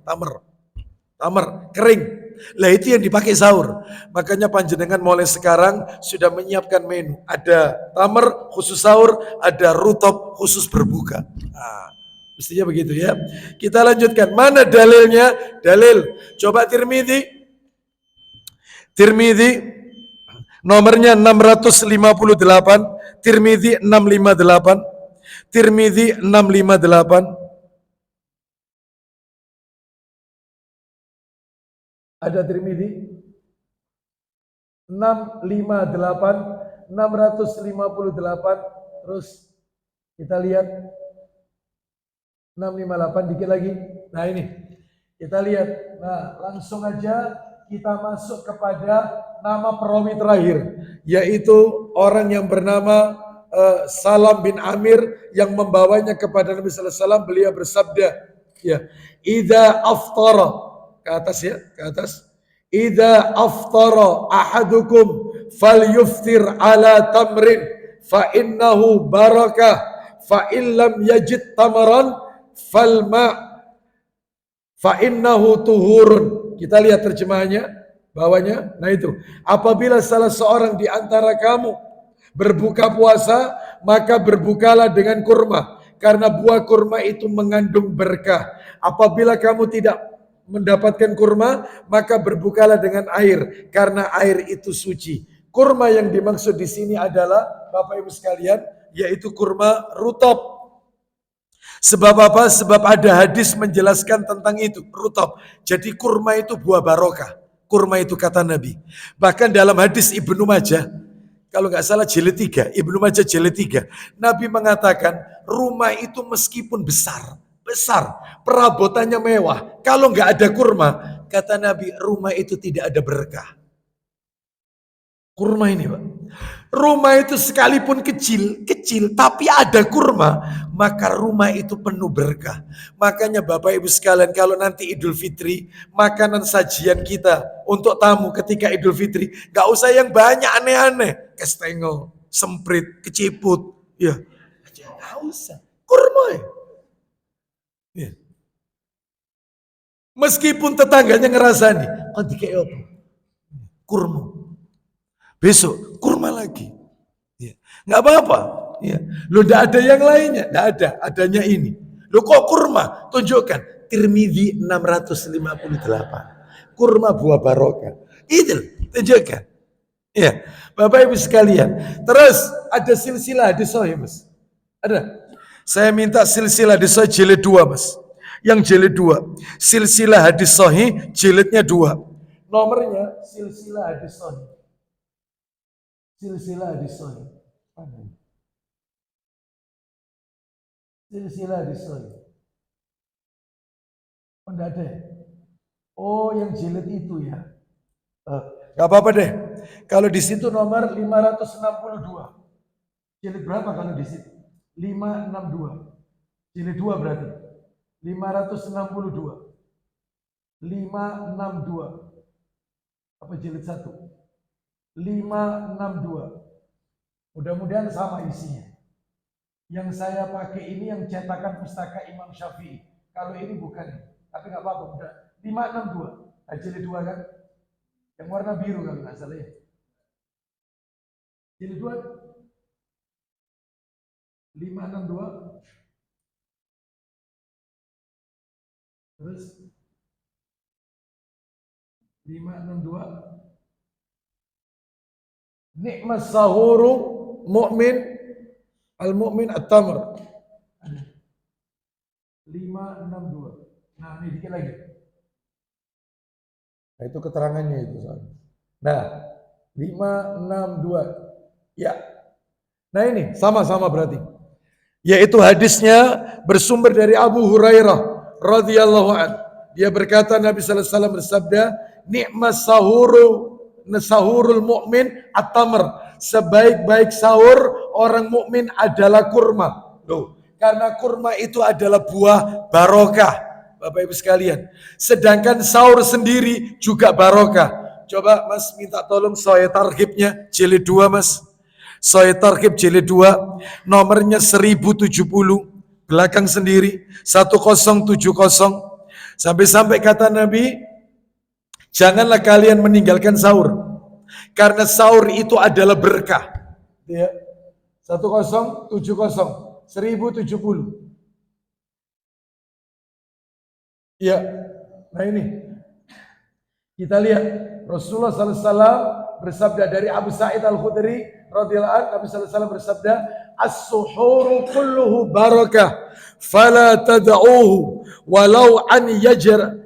tamar kering. Lah itu yang dipakai sahur. Makanya panjenengan mulai sekarang sudah menyiapkan menu. Ada tamar khusus sahur, ada rutop khusus berbuka. Nah, mestinya begitu ya. Kita lanjutkan. Mana dalilnya? Dalil. Coba Tirmidzi. Nomornya 658, Tirmidzi 658, Tirmidzi 658. Ada Tirmidzi 658, 658, terus kita lihat 658 dikit lagi. Nah ini kita lihat. Nah langsung aja kita masuk kepada nama perawi terakhir, yaitu orang yang bernama Salam bin Amir yang membawanya kepada Nabi sallallahu alaihi wasallam. Beliau bersabda, ya, idza aftara, ke atas ya, ke atas. Idza aftara ahadukum falyuftir ala tamrin fa innahu barakah fa illam yajid tamaran falma fa innahu tuhurun. Kita lihat terjemahannya bawahnya. Nah itu, apabila salah seorang di antara kamu berbuka puasa, maka berbukalah dengan kurma, karena buah kurma itu mengandung berkah. Apabila kamu tidak mendapatkan kurma, maka berbukalah dengan air, karena air itu suci. Kurma yang dimaksud di sini adalah, Bapak Ibu sekalian, yaitu kurma rutop. Sebab apa? Sebab ada hadis menjelaskan tentang itu, rutop. Jadi kurma itu buah barokah. Kurma itu kata Nabi. Bahkan dalam hadis Ibnu Majah, kalau nggak salah jilid 3, Ibnu Majah jilid 3, Nabi mengatakan rumah itu meskipun besar, perabotannya mewah, kalau nggak ada kurma, kata Nabi, rumah itu tidak ada berkah. Kurma ini Pak, rumah itu sekalipun kecil, tapi ada kurma, maka rumah itu penuh berkah. Makanya Bapak Ibu sekalian, kalau nanti Idul Fitri, makanan sajian kita untuk tamu ketika Idul Fitri, gak usah yang banyak aneh-aneh, kestengel, semprit, keciput, ya, gak usah, kurma ya. Meskipun tetangganya ngerasani, oh dikei apa? Kurma. Besok kurma lagi, ya. Nggak apa-apa, ya. Lo tidak ada yang lainnya, tidak ada, adanya ini. Lo kok kurma? Tunjukkan Tirmidzi 658, kurma buah barokah. Itu tunjukkan, ya. Bapak Ibu sekalian. Terus ada silsilah hadis sahih Mas, ada. Saya minta silsilah hadis sahih jilid 2 Mas, yang jilid 2, silsilah hadis sahih jilidnya 2, nomornya silsilah hadis sahih. Silsilah hadis sahih. Silsilah hadis sahih. Oh, enggak ada. Oh, yang jilid itu ya. Gak apa-apa deh. Kalau di situ nomor 562. Jilid berapa kalau di situ? 562. Jilid 2 berarti. 562. 562. Apa jilid 1? 562. Mudah-mudahan sama isinya. Yang saya pakai ini yang cetakan pustaka Imam Syafi'i. Kalau ini bukan, tapi nggak apa-apa. Udah 562. Jilid 2 kan? Yang warna biru kalau nggak salah ya. Jilid 2 562. Terus 562. Nikmat sahuru mu'min al-mu'min at-tamr. 562. Nah, ini dikit lagi. Nah, itu keterangannya itu soalnya. Nah, 562. Ya. Nah, ini sama-sama berarti. Yaitu hadisnya bersumber dari Abu Hurairah radhiyallahu an. Dia berkata Nabi sallallahu alaihi wasallam bersabda, "Ni'mas sahurul mu'min at-tamr." Sebaik-baik sahur orang mukmin adalah kurma. Loh, karena kurma itu adalah buah barokah, Bapak Ibu sekalian. Sedangkan sahur sendiri juga barokah. Coba Mas minta tolong Sahih Targhibnya jilid 2 Mas. Sahih Targhib jilid 2 nomornya 1070 belakang sendiri 1070. Sampai-sampai kata Nabi, janganlah kalian meninggalkan sahur. Karena sahur itu adalah berkah. Ya. 1070. Ya. Nah ini. Kita lihat Rasulullah SAW bersabda dari Abu Sa'id Al-Khudri radhiyallahu anhu, Nabi SAW bersabda, "As-suhuru kulluhu barakah, fala tad'uhu walau an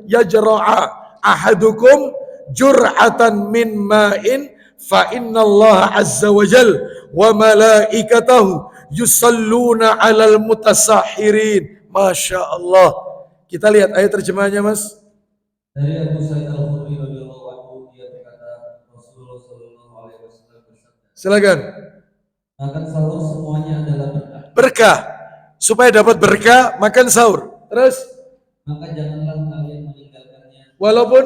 yajra'a ahadukum jur'atan min ma'in fa innallaha azza wa jal wa malaikatahu yusalluna 'alal mutasahirin." Masya Allah. Kita lihat ayat terjemahnya Mas. Dari Abu Sa'id Al-Khudri radhiyallahu anhu, dia berkata, Rasulullah sallallahu alaihi wasallam bersabda, silakan. makan sahur semuanya adalah berkah. Berkah. Supaya dapat berkah, makan sahur. Terus maka janganlah kalian meninggalkannya walaupun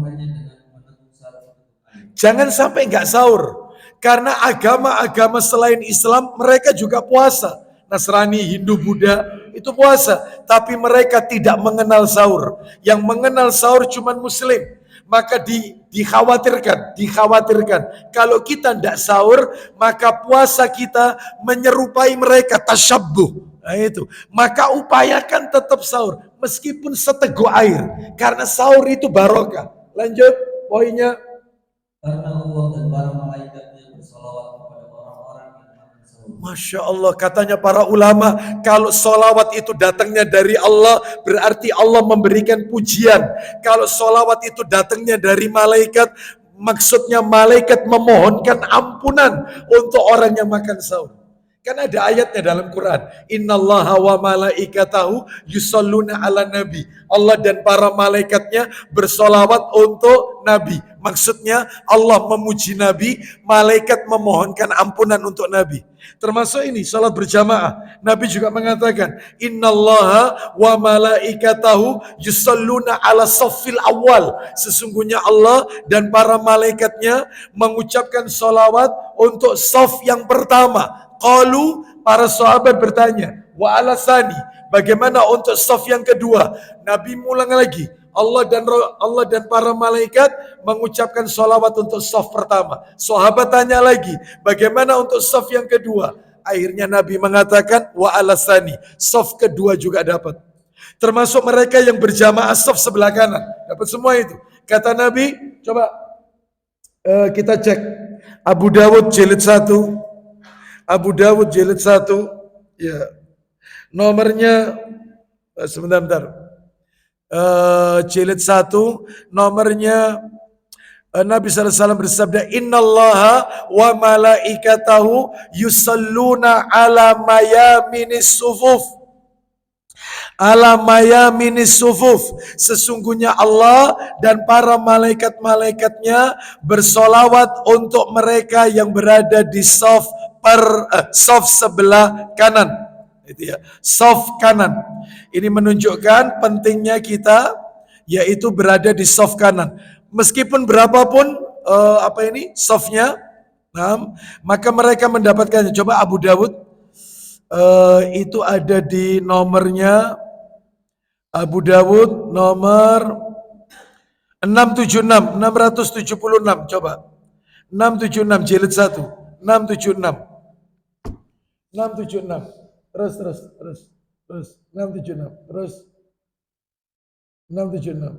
hanya dengan menenun satu kali. Jangan sampai nggak sahur. Karena agama-agama selain Islam mereka juga puasa. Nasrani, Hindu, Buddha itu puasa, tapi mereka tidak mengenal sahur. Yang mengenal sahur cuma Muslim. Maka dikhawatirkan kalau kita tidak sahur, maka puasa kita menyerupai mereka, tasyabbuh. Nah itu, maka upayakan tetap sahur meskipun seteguk air, karena sahur itu barokah. Lanjut poinnya. Karena Allah dan para malaikatnya bersalawat kepada orang-orang yang makan sahur. Masya Allah, katanya para ulama, kalau solawat itu datangnya dari Allah, berarti Allah memberikan pujian. Kalau solawat itu datangnya dari malaikat, maksudnya malaikat memohonkan ampunan untuk orang yang makan sahur. Kan ada ayatnya dalam Quran. Innallaha wa malaikatahu yusalluna ala nabi. Allah dan para malaikatnya bersolawat untuk Nabi. Maksudnya Allah memuji Nabi, malaikat memohonkan ampunan untuk Nabi. Termasuk ini salat berjamaah. Nabi juga mengatakan, Innallaha wa malaikatahu yusalluna ala saffil awal. Sesungguhnya Allah dan para malaikatnya mengucapkan solawat untuk saf yang pertama. Qalu, para sahabat bertanya, wa alasani, bagaimana untuk saf yang kedua? Nabi mulang lagi, Allah dan para malaikat mengucapkan sholawat untuk saf pertama. Sahabat tanya lagi, bagaimana untuk saf yang kedua? Akhirnya Nabi mengatakan, wa alasani, saf kedua juga dapat. Termasuk mereka yang berjamaah saf sebelah kanan, dapat semua itu. Kata Nabi, coba kita cek Abu Dawud jilid 1. Abu Dawud jilid 1, ya, nomornya sebentar. Jilid 1 nomornya Nabi SAW bersabda, Innallaha wa malaikatahu yusalluna ala mayaminis sufuf. Ala mayaminis sufuf. Sesungguhnya Allah dan para malaikat-malaikatnya bersolawat untuk mereka yang berada di saf sebelah kanan. Itu ya, saf kanan. Ini menunjukkan pentingnya kita yaitu berada di saf kanan. Meskipun berapapun softnya. Nah, maka mereka mendapatkannya. Coba Abu Dawud itu ada di nomornya Abu Dawud nomor 676, coba. 676 jilid 1. 676. 676. Terus. 676. Terus. 676.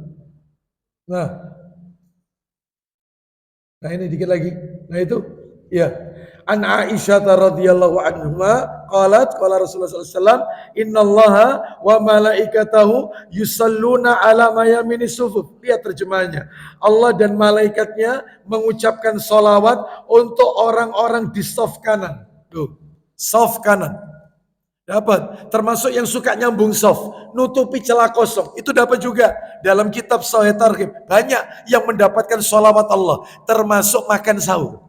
Nah ini dikit lagi. Nah itu, ya. An Aisyah radhiyallahu anha qalat qala Rasulullah sallallahu alaihi wasallam innallaha wa malaikatahu yusalluna ala mayamini sufuf. Lihat terjemahnya. Allah dan malaikatnya mengucapkan salawat untuk orang-orang di saf kanan. Tuh, saf kanan. Dapat, termasuk yang suka nyambung soft, nutupi celah kosong, itu dapat juga dalam kitab Sahih Targhib. Banyak yang mendapatkan sholawat Allah, termasuk makan sahur.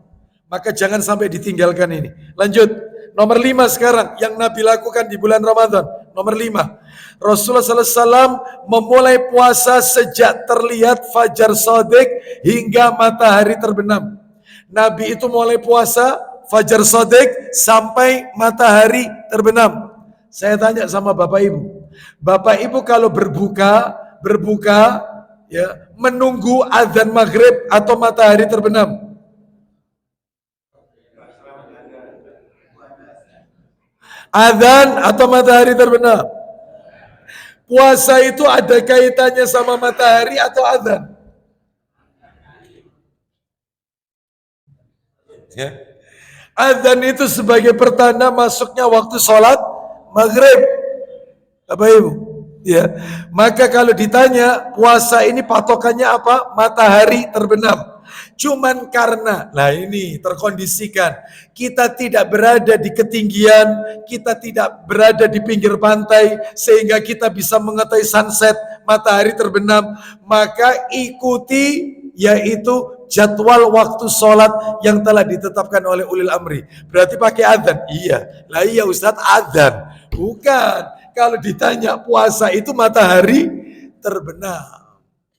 Maka jangan sampai ditinggalkan ini. Lanjut, nomor 5 sekarang yang Nabi lakukan di bulan Ramadan. Nomor 5, Rasulullah SAW memulai puasa sejak terlihat fajar shadiq hingga matahari terbenam. Nabi itu mulai puasa fajar shadiq sampai matahari terbenam. Saya tanya sama Bapak Ibu kalau berbuka ya, menunggu azan maghrib atau matahari terbenam? Azan atau matahari terbenam? Puasa itu ada kaitannya sama matahari atau azan? Ya. Azan itu sebagai pertanda masuknya waktu sholat maghrib. Bapak Ibu, ya. Maka kalau ditanya puasa ini patokannya apa? Matahari terbenam. Cuman karena, ini terkondisikan, kita tidak berada di ketinggian, kita tidak berada di pinggir pantai, sehingga kita bisa mengetahui sunset, matahari terbenam, maka ikuti yaitu jadwal waktu sholat yang telah ditetapkan oleh ulil amri. Berarti pakai adzan? Iya. Iya Ustadz, adzan. Bukan. Kalau ditanya puasa itu matahari terbenam.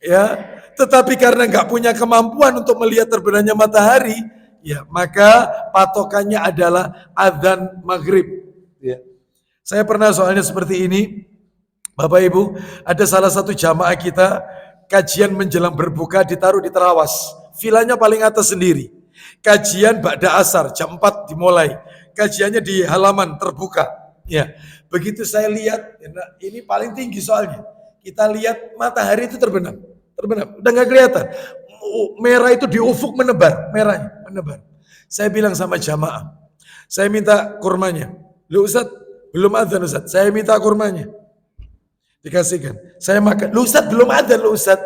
Ya. Tetapi karena nggak punya kemampuan untuk melihat terbenamnya matahari, ya maka patokannya adalah adzan maghrib. Ya. Saya pernah soalnya seperti ini, Bapak Ibu, ada salah satu jamaah kita kajian menjelang berbuka ditaruh di terawas, vilanya paling atas sendiri. Kajian ba'da asar jam 4 dimulai. Kajiannya di halaman terbuka. Ya, begitu saya lihat, ini paling tinggi soalnya. Kita lihat matahari itu terbenam, udah nggak kelihatan. Merah itu di ufuk menebar, merahnya menebar. Saya bilang sama jamaah, saya minta kurmanya. Lu Ustaz, belum adzan Ustaz, saya minta kurmanya. Dikasihkan. Saya makan. Lu Ustaz belum adzan lu Ustaz.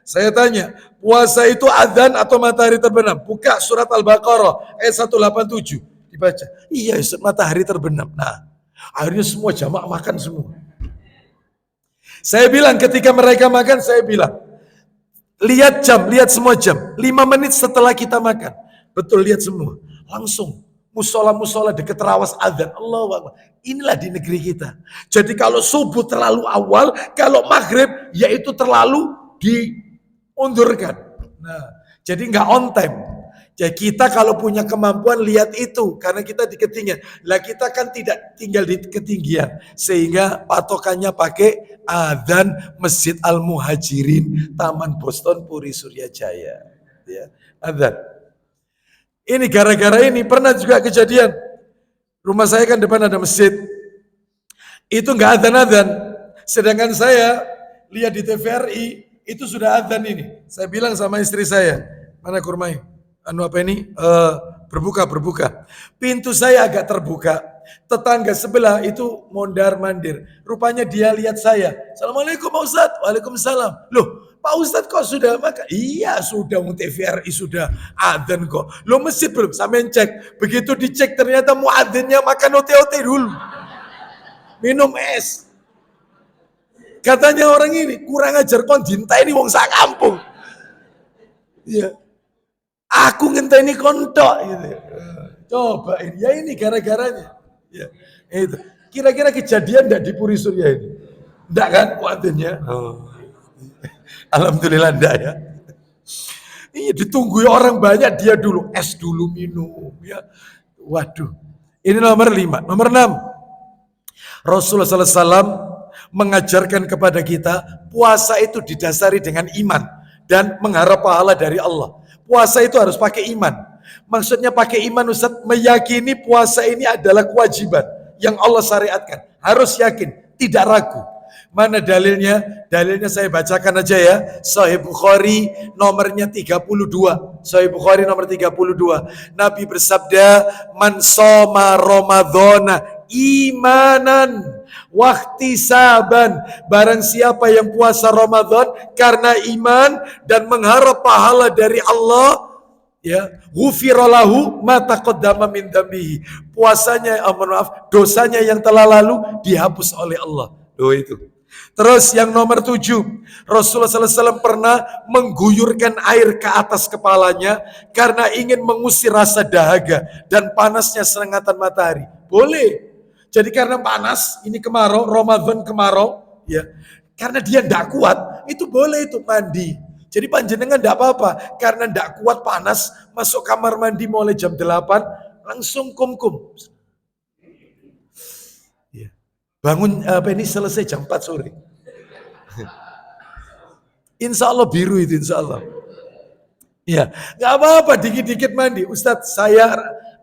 Saya tanya, puasa itu adzan atau matahari terbenam? Buka surat Al-Baqarah ayat 187 dibaca. Iya Ustaz, matahari terbenam. Nah, akhirnya semua jamaah makan semua. Saya bilang ketika mereka makan, saya bilang, lihat semua jam. 5 menit setelah kita makan. Betul, lihat semua. Langsung musola-musola dekat rawas adzan. Allahu Akbar. Inilah di negeri kita. Jadi kalau subuh terlalu awal, kalau maghrib yaitu terlalu diundurkan. Nah, jadi nggak on time. Jadi kita kalau punya kemampuan lihat itu, karena kita di ketinggian. Lah kita kan tidak tinggal di ketinggian, sehingga patokannya pakai adzan Masjid Al Muhajirin, Taman Boston, Puri Suryajaya. Ya, adzan. Ini gara-gara ini pernah juga kejadian. Rumah saya kan depan ada masjid. Itu nggak adzan-adzan. Sedangkan saya lihat di TVRI itu sudah adzan ini. Saya bilang sama istri saya, mana kurmai? Berbuka. Pintu saya agak terbuka. Tetangga sebelah itu mondar-mandir. Rupanya dia lihat saya. Assalamualaikum Pak Ustadz. Waalaikumsalam. Loh, Pak Ustadz kok sudah makan? Iya sudah, TVRI sudah adzan kok. Lo masjid belum? Sampai cek. Begitu dicek ternyata muadzinnya makan ote-ote dulu. Minum es. Katanya orang ini kurang ajar, kon dintai ini wong sak kampung. Iya. Aku ngenteni kontok gitu. Coba ini. Ya ini gara-garanya. Ya, itu. Kira-kira kejadian enggak di Puri Surya ini? Enggak kan muadzinnya? Oh. Alhamdulillah enggak ya. Iya, ditunggu orang banyak, dia dulu es dulu minum ya. Waduh. Ini nomor 5. Nomor 6. Rasulullah SAW mengajarkan kepada kita puasa itu didasari dengan iman dan mengharap pahala dari Allah. Puasa itu harus pakai iman. Maksudnya pakai iman Ustaz, meyakini puasa ini adalah kewajiban yang Allah syariatkan. Harus yakin, tidak ragu. Mana dalilnya? Dalilnya saya bacakan aja ya. Sahih Bukhari nomornya 32. Sahih Bukhari nomor 32. Nabi bersabda, "Man shoma Ramadhana imanan wahtisaban." Barang siapa yang puasa Ramadan karena iman dan mengharap pahala dari Allah, ya, ghufiralahu ma taqaddama min dambihi. Puasanya, dosanya yang telah lalu dihapus oleh Allah. Itu. Terus yang nomor 7, Rasulullah SAW pernah mengguyurkan air ke atas kepalanya karena ingin mengusir rasa dahaga dan panasnya sengatan matahari. Boleh. Jadi karena panas, ini kemarau, Ramadan kemarau, ya. Karena dia tidak kuat, itu boleh itu mandi. Jadi panjenengan tidak apa-apa, karena tidak kuat panas, masuk kamar mandi mulai jam 8, langsung kum-kum. Bangun ini selesai jam 4 sore. Insya Allah biru itu, insya Allah. Ya, nggak apa-apa, dikit-dikit mandi. Ustadz, saya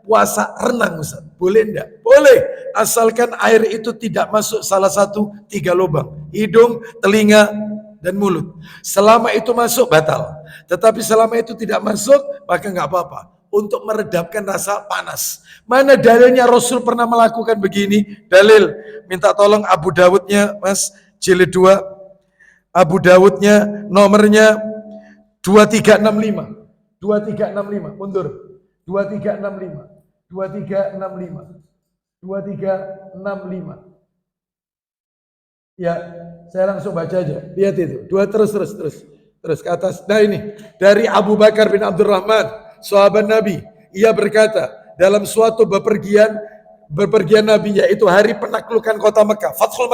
puasa renang Ustadz. Boleh enggak? Boleh. Asalkan air itu tidak masuk salah satu 3 lubang. Hidung, telinga, dan mulut. Selama itu masuk, batal. Tetapi selama itu tidak masuk, maka nggak apa-apa. Untuk meredapkan rasa panas. Mana dalilnya Rasul pernah melakukan begini? Dalil, minta tolong Abu Dawudnya, Mas, jilid 2. Abu Dawudnya nomornya 2365. 2365, mundur. 2365. 2365. 2365. Ya, saya langsung baca aja. Lihat itu. Terus ke atas. Nah ini, dari Abu Bakar bin Abdurrahman, sahabat Nabi. Ia berkata, dalam suatu bepergian Nabi, yaitu hari penaklukan kota Mekah, Fathul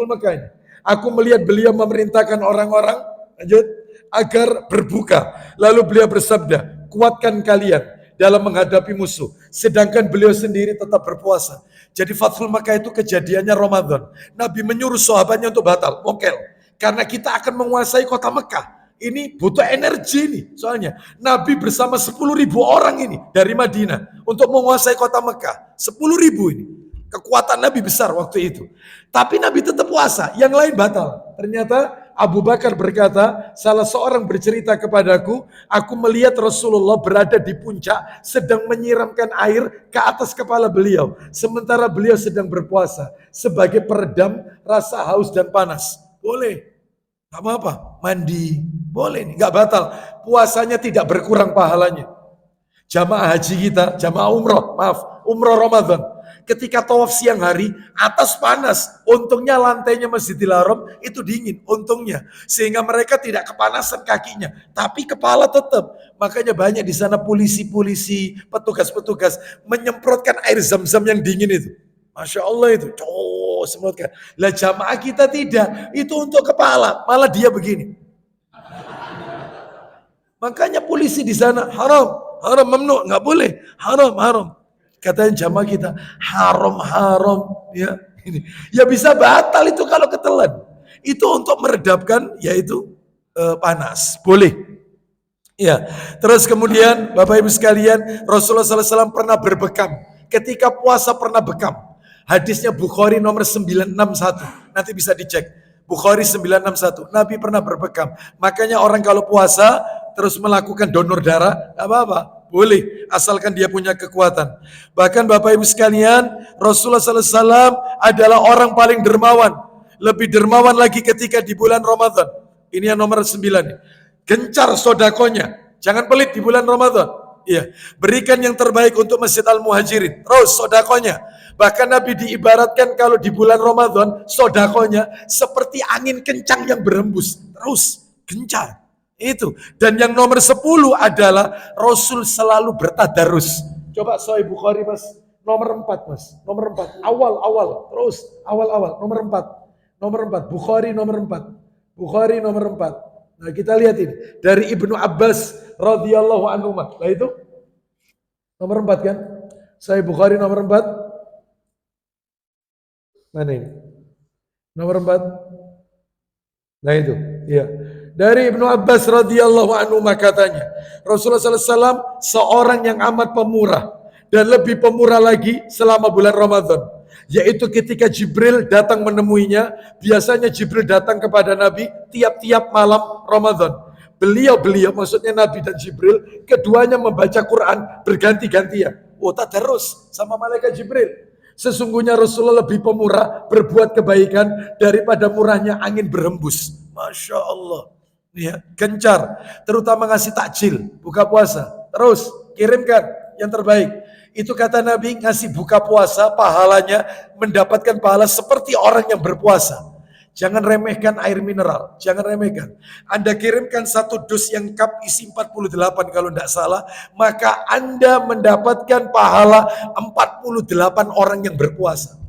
Mekah ini. Aku melihat beliau memerintahkan orang-orang, lanjut, agar berbuka. Lalu beliau bersabda, kuatkan kalian dalam menghadapi musuh. Sedangkan beliau sendiri tetap berpuasa. Jadi Fathul Mekah itu kejadiannya Ramadan. Nabi menyuruh sahabatnya untuk batal, mokel. Karena kita akan menguasai kota Mekah. Ini butuh energi nih, soalnya Nabi bersama 10.000 orang ini dari Madinah untuk menguasai kota Mekah. 10.000 ini. Kekuatan Nabi besar waktu itu. Tapi Nabi tetap puasa, yang lain batal. Ternyata Abu Bakar berkata, salah seorang bercerita kepadaku, aku melihat Rasulullah berada di puncak sedang menyiramkan air ke atas kepala beliau. Sementara beliau sedang berpuasa sebagai peredam rasa haus dan panas. Boleh, gak apa-apa, mandi, boleh nih, gak batal. Puasanya tidak berkurang pahalanya. Jamaah haji kita, jamaah umroh Ramadan. Ketika tawaf siang hari, atas panas. Untungnya lantainya Masjidil Haram itu dingin, untungnya. Sehingga mereka tidak kepanasan kakinya. Tapi kepala tetap. Makanya banyak di sana polisi-polisi, petugas-petugas menyemprotkan air zam-zam yang dingin itu. Masya Allah itu. Semprotkan. Lah jamaah kita tidak. Itu untuk kepala. Malah dia begini. Makanya polisi di sana haram mamnu, nggak boleh, haram. Katanya jamaah kita haram ya ini. Ya bisa batal itu kalau ketelan. Itu untuk meredapkan yaitu panas. Boleh. Ya. Terus kemudian Bapak Ibu sekalian, Rasulullah SAW pernah berbekam. Ketika puasa pernah bekam. Hadisnya Bukhari nomor 961. Nanti bisa dicek. Bukhari 961. Nabi pernah berbekam. Makanya orang kalau puasa terus melakukan donor darah, enggak apa-apa. Boleh, asalkan dia punya kekuatan. Bahkan Bapak Ibu sekalian, Rasulullah SAW adalah orang paling dermawan. Lebih dermawan lagi ketika di bulan Ramadan. Ini yang nomor 9. Gencar sodakonya. Jangan pelit di bulan Ramadan. Iya, berikan yang terbaik untuk Masjid Al-Muhajirin. Terus sodakonya. Bahkan Nabi diibaratkan kalau di bulan Ramadan, sodakonya seperti angin kencang yang berembus. Terus, gencar. Itu. Dan yang nomor 10 adalah Rasul selalu bertadarus. Coba Sahih Bukhari Mas, nomor 4 Mas. Nomor 4, awal. Terus, awal. Nomor 4. Bukhari nomor 4. Nah kita lihat ini dari Ibnu Abbas radhiyallahu anhu. Nah itu nomor 4 kan? Sahih Bukhari nomor 4. Mana ini? Nomor 4. Nah itu, iya. Dari Ibnu Abbas radhiyallahu anhu katanya, Rasulullah SAW seorang yang amat pemurah dan lebih pemurah lagi selama bulan Ramadan. Yaitu ketika Jibril datang menemuinya, biasanya Jibril datang kepada Nabi tiap-tiap malam Ramadan. Beliau maksudnya Nabi dan Jibril, keduanya membaca Quran berganti-gantian. Oh, tak terus sama malaikat Jibril. Sesungguhnya Rasulullah lebih pemurah berbuat kebaikan daripada murahnya angin berhembus. Masya Allah. Ya, gencar, terutama ngasih takjil, buka puasa. Terus kirimkan yang terbaik. Itu kata Nabi, ngasih buka puasa pahalanya mendapatkan pahala seperti orang yang berpuasa. Jangan remehkan air mineral, jangan remehkan. Anda kirimkan 1 dus yang cup isi 48 kalau tidak salah, maka Anda mendapatkan pahala 48 orang yang berpuasa.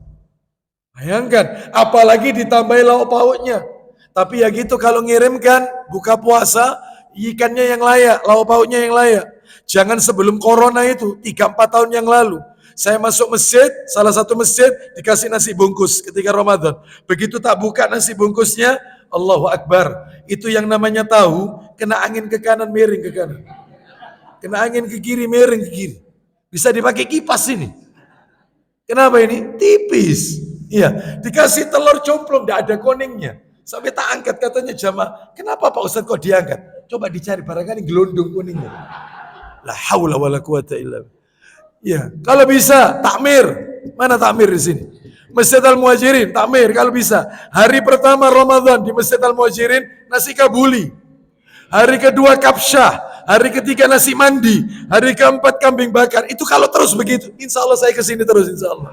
Bayangkan, apalagi ditambahi lauk pauknya. Tapi ya gitu, kalau ngirimkan buka puasa, ikannya yang layak, lauk pauknya yang layak. Jangan sebelum corona itu, 3-4 tahun yang lalu. Saya masuk masjid, salah satu masjid, dikasih nasi bungkus ketika Ramadan. Begitu tak buka nasi bungkusnya, Allahu Akbar. Itu yang namanya tahu, kena angin ke kanan, miring ke kanan. Kena angin ke kiri, miring ke kiri. Bisa dipakai kipas ini. Kenapa ini? Tipis. Iya, dikasih telur cemplung, tidak ada koningnya. Sampai tak angkat, katanya jamaah, kenapa Pak Ustadz kok diangkat? Coba dicari, barangkali gelondong kuningnya. La haula wala quwata illa billah. Ya, kalau bisa takmir. Mana takmir di sini? Masjid Al-Muhajirin, takmir kalau bisa. Hari pertama Ramadan di Masjid Al-Muhajirin nasi kabuli. Hari kedua kapsyah, hari ketiga nasi mandi, hari keempat kambing bakar. Itu kalau terus begitu, insya Allah saya kesini terus, insya Allah.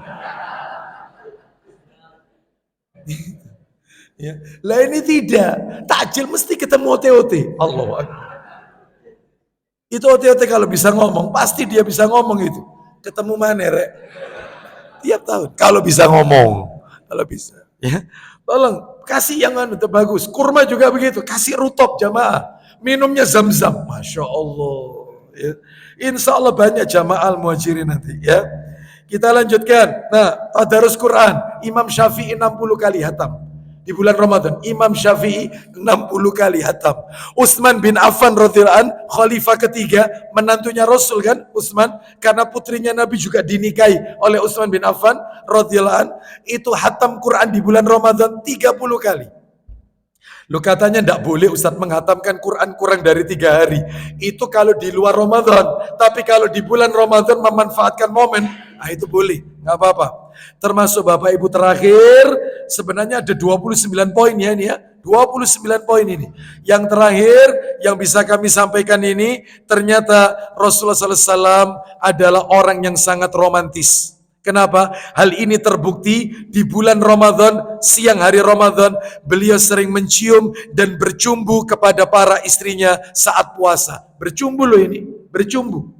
Ya. Lah ini tidak, takjil mesti ketemu OT-OT. Allahu Akbar. Itu OT-OT kalau bisa ngomong, pasti dia bisa ngomong itu. Ketemu mana, Rek? Tiap tahun. Kalau bisa ngomong, kalau bisa. Ya. Tolong, kasih yang bagus. Kurma juga begitu, kasih rutop jamaah. Minumnya zam-zam. Masya Allah. Ya. Insya Allah banyak jamaah Al-Muhajirin nanti. Ya. Kita lanjutkan. Nah, tadarus Quran. Imam Syafi'i 60 kali hatam. Di bulan Ramadan, Imam Syafi'i 60 kali hatam. Utsman bin Affan radhiyallahu an, khalifah ketiga, menantunya Rasul kan, Utsman, karena putrinya Nabi juga dinikahi oleh Utsman bin Affan radhiyallahu an, itu hatam Quran di bulan Ramadan 30 kali. Lu katanya tidak boleh Ustadz menghatamkan Quran kurang dari 3 hari. Itu kalau di luar Ramadan. Tapi kalau di bulan Ramadan memanfaatkan momen, nah itu boleh, nggak apa-apa. Termasuk Bapak Ibu terakhir, sebenarnya ada 29 poin ya ini ya. 29 poin ini. Yang terakhir yang bisa kami sampaikan ini, ternyata Rasulullah SAW adalah orang yang sangat romantis. Kenapa? Hal ini terbukti di bulan Ramadan, siang hari Ramadan, beliau sering mencium dan bercumbu kepada para istrinya saat puasa. Bercumbu loh ini, bercumbu.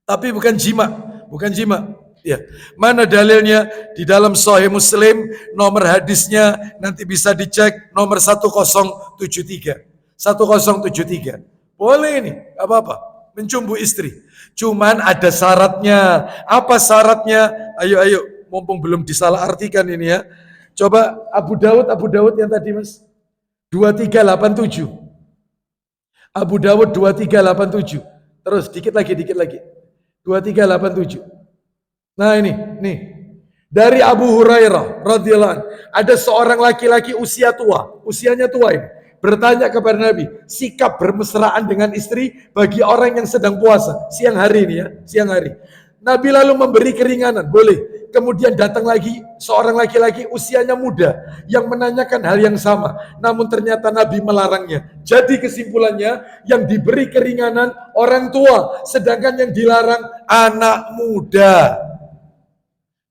Tapi bukan jima, bukan jima. Ya. Mana dalilnya? Di dalam Sahih Muslim, nomor hadisnya nanti bisa dicek, nomor 1073. 1073. Boleh ini, apa-apa. Mencumbu istri. Cuman ada syaratnya. Apa syaratnya? Ayo, mumpung belum disalah artikan ini ya. Coba Abu Dawud yang tadi Mas. 2387. Abu Dawud 2387. Terus dikit lagi. 2387. Nah ini, nih. Dari Abu Hurairah radhiyallahu anhu, ada seorang laki-laki usianya tua ini, bertanya kepada Nabi, sikap bermesraan dengan istri bagi orang yang sedang puasa, siang hari ini ya, siang hari. Nabi lalu memberi keringanan, boleh. Kemudian datang lagi seorang laki-laki usianya muda yang menanyakan hal yang sama, namun ternyata Nabi melarangnya. Jadi kesimpulannya, yang diberi keringanan orang tua, sedangkan yang dilarang anak muda.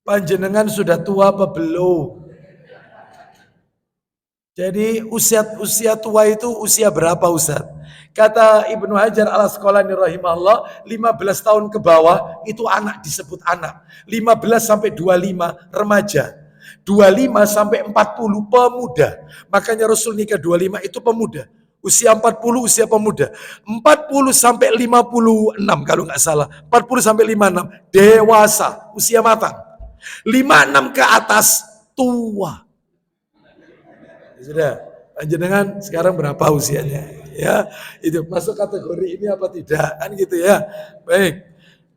Panjenengan sudah tua apa belum? Jadi usia tua itu usia berapa Ustaz? Kata Ibnu Hajar al-Asqalani rahimahullah, 15 tahun ke bawah itu anak disebut anak. 15 sampai 25 remaja. 25 sampai 40 pemuda. Makanya Rasul nikah 25 itu pemuda. Usia 40 usia pemuda. 40 sampai 56 kalau nggak salah. 40 sampai 56 dewasa, usia matang. 56 ke atas tua. Sudah, panjenengan sekarang berapa usianya? Ya, itu masuk kategori ini apa tidak? Kan gitu ya. Baik.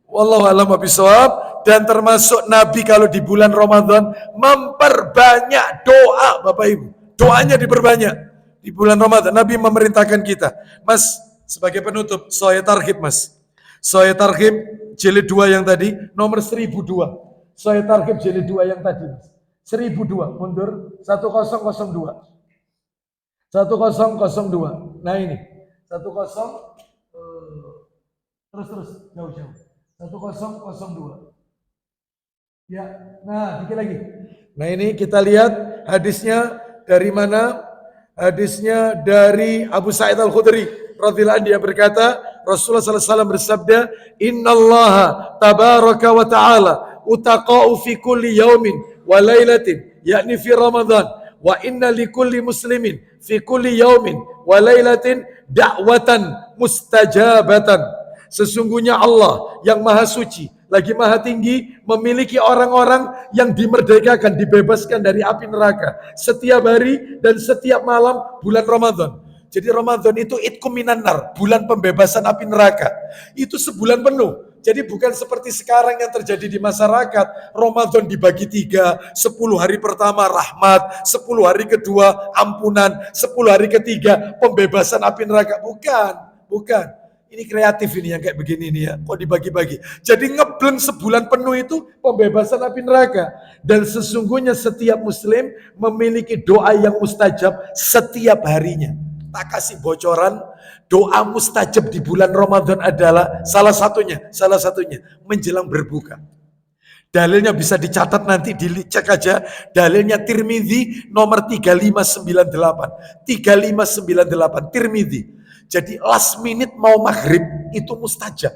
Wallahu a'lam bishawab. Dan termasuk Nabi kalau di bulan Ramadan memperbanyak doa, Bapak Ibu. Doanya diperbanyak di bulan Ramadan. Nabi memerintahkan kita. Mas, sebagai penutup, Soya Targhib, Mas. Soya Targhib jilid 2 yang tadi, nomor 1002. Soya Targhib jilid 2 yang tadi, Mas. 1002, mundur 1002. 1002. Nah ini 10 terus jauh-jauh. 1002. Ya, nah dikit lagi. Nah ini kita lihat hadisnya dari mana? Hadisnya dari Abu Sa'id Al-Khudri radhiyallahu anhu, dia berkata, Rasulullah sallallahu alaihi wasallam bersabda, "Innallaha tabaraka wa ta'ala utaqa'u fi kulli yaumin wa lailatin, yakni fi Ramadan, wa inna likulli muslimin fi kulli yaumin wa lailatin da'watan mustajabatan." Sesungguhnya Allah yang maha suci lagi maha tinggi memiliki orang-orang yang dimerdekakan, dibebaskan dari api neraka setiap hari dan setiap malam bulan Ramadan. Jadi Ramadan itu itkum minan nar, bulan pembebasan api neraka. Itu sebulan penuh. Jadi bukan seperti sekarang yang terjadi di masyarakat, Ramadan dibagi 3, 10 hari pertama rahmat, 10 hari kedua ampunan, 10 hari ketiga pembebasan api neraka. Bukan. Ini kreatif ini yang kayak begini nih ya, kok dibagi-bagi. Jadi ngebleng sebulan penuh itu pembebasan api neraka. Dan sesungguhnya setiap muslim memiliki doa yang mustajab setiap harinya. Tak kasih bocoran, doa mustajab di bulan Ramadan adalah salah satunya menjelang berbuka. Dalilnya bisa dicatat nanti, dicek aja. Dalilnya Tirmidzi nomor 3598. 3598 Tirmidzi. Jadi last minute mau maghrib itu mustajab.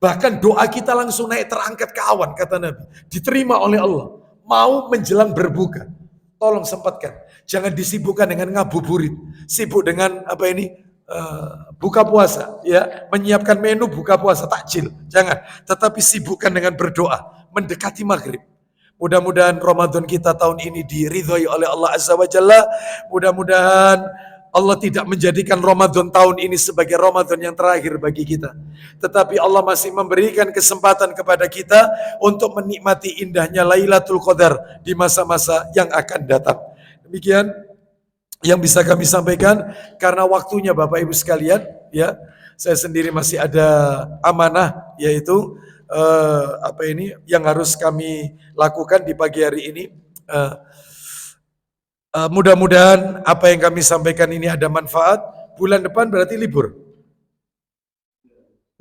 Bahkan doa kita langsung naik terangkat ke awan, kata Nabi. Diterima oleh Allah. Mau menjelang berbuka. Tolong sempatkan. Jangan disibukkan dengan ngabuburit. Sibuk dengan buka puasa, ya, menyiapkan menu buka puasa takjil. Jangan. Tetapi sibukkan dengan berdoa. Mendekati maghrib. Mudah-mudahan Ramadan kita tahun ini diridhoi oleh Allah Azza wa Jalla. Mudah-mudahan Allah tidak menjadikan Ramadan tahun ini sebagai Ramadan yang terakhir bagi kita. Tetapi Allah masih memberikan kesempatan kepada kita untuk menikmati indahnya Lailatul Qadar di masa-masa yang akan datang. Demikian yang bisa kami sampaikan karena waktunya Bapak Ibu sekalian, ya. Saya sendiri masih ada amanah, yaitu yang harus kami lakukan di pagi hari ini. Mudah-mudahan apa yang kami sampaikan ini ada manfaat. Bulan depan berarti libur?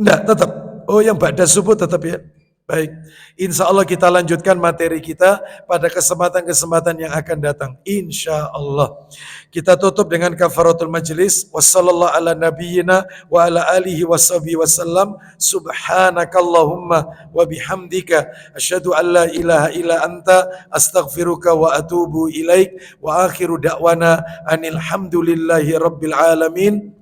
Enggak, tetap. Oh, yang ba'da subuh tetap ya. Baik. Insya Allah kita lanjutkan materi kita pada kesempatan-kesempatan yang akan datang. Insya Allah. Kita tutup dengan kafaratul majlis. Wassallallahu ala nabiyyina wa ala alihi washabihi wasallam. Subhanakallahumma wa bihamdika. Asyhadu an la ilaha illa anta. Astaghfiruka wa atubu ilaik. Wa akhiru da'wana anilhamdulillahi rabbil alamin.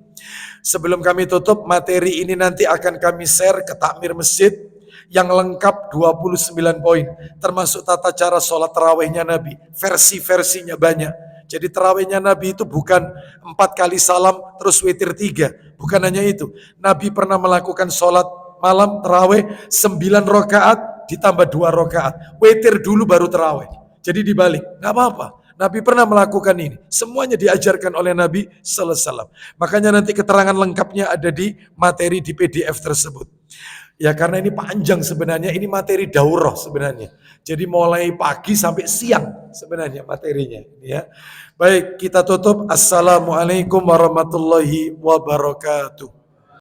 Sebelum kami tutup, materi ini nanti akan kami share ke takmir masjid yang lengkap 29 poin, termasuk tata cara sholat tarawihnya Nabi, versi-versinya banyak. Jadi tarawihnya Nabi itu bukan 4 kali salam terus witir 3, bukan hanya itu. Nabi pernah melakukan sholat malam tarawih 9 rakaat ditambah 2 rakaat, witir dulu baru tarawih. Jadi dibalik, nggak apa-apa. Nabi pernah melakukan ini. Semuanya diajarkan oleh Nabi sallallahu alaihi wasallam. Makanya nanti keterangan lengkapnya ada di materi di PDF tersebut. Ya karena ini panjang sebenarnya, ini materi daurah sebenarnya. Jadi mulai pagi sampai siang sebenarnya materinya. Ya. Baik, kita tutup. Assalamualaikum warahmatullahi wabarakatuh.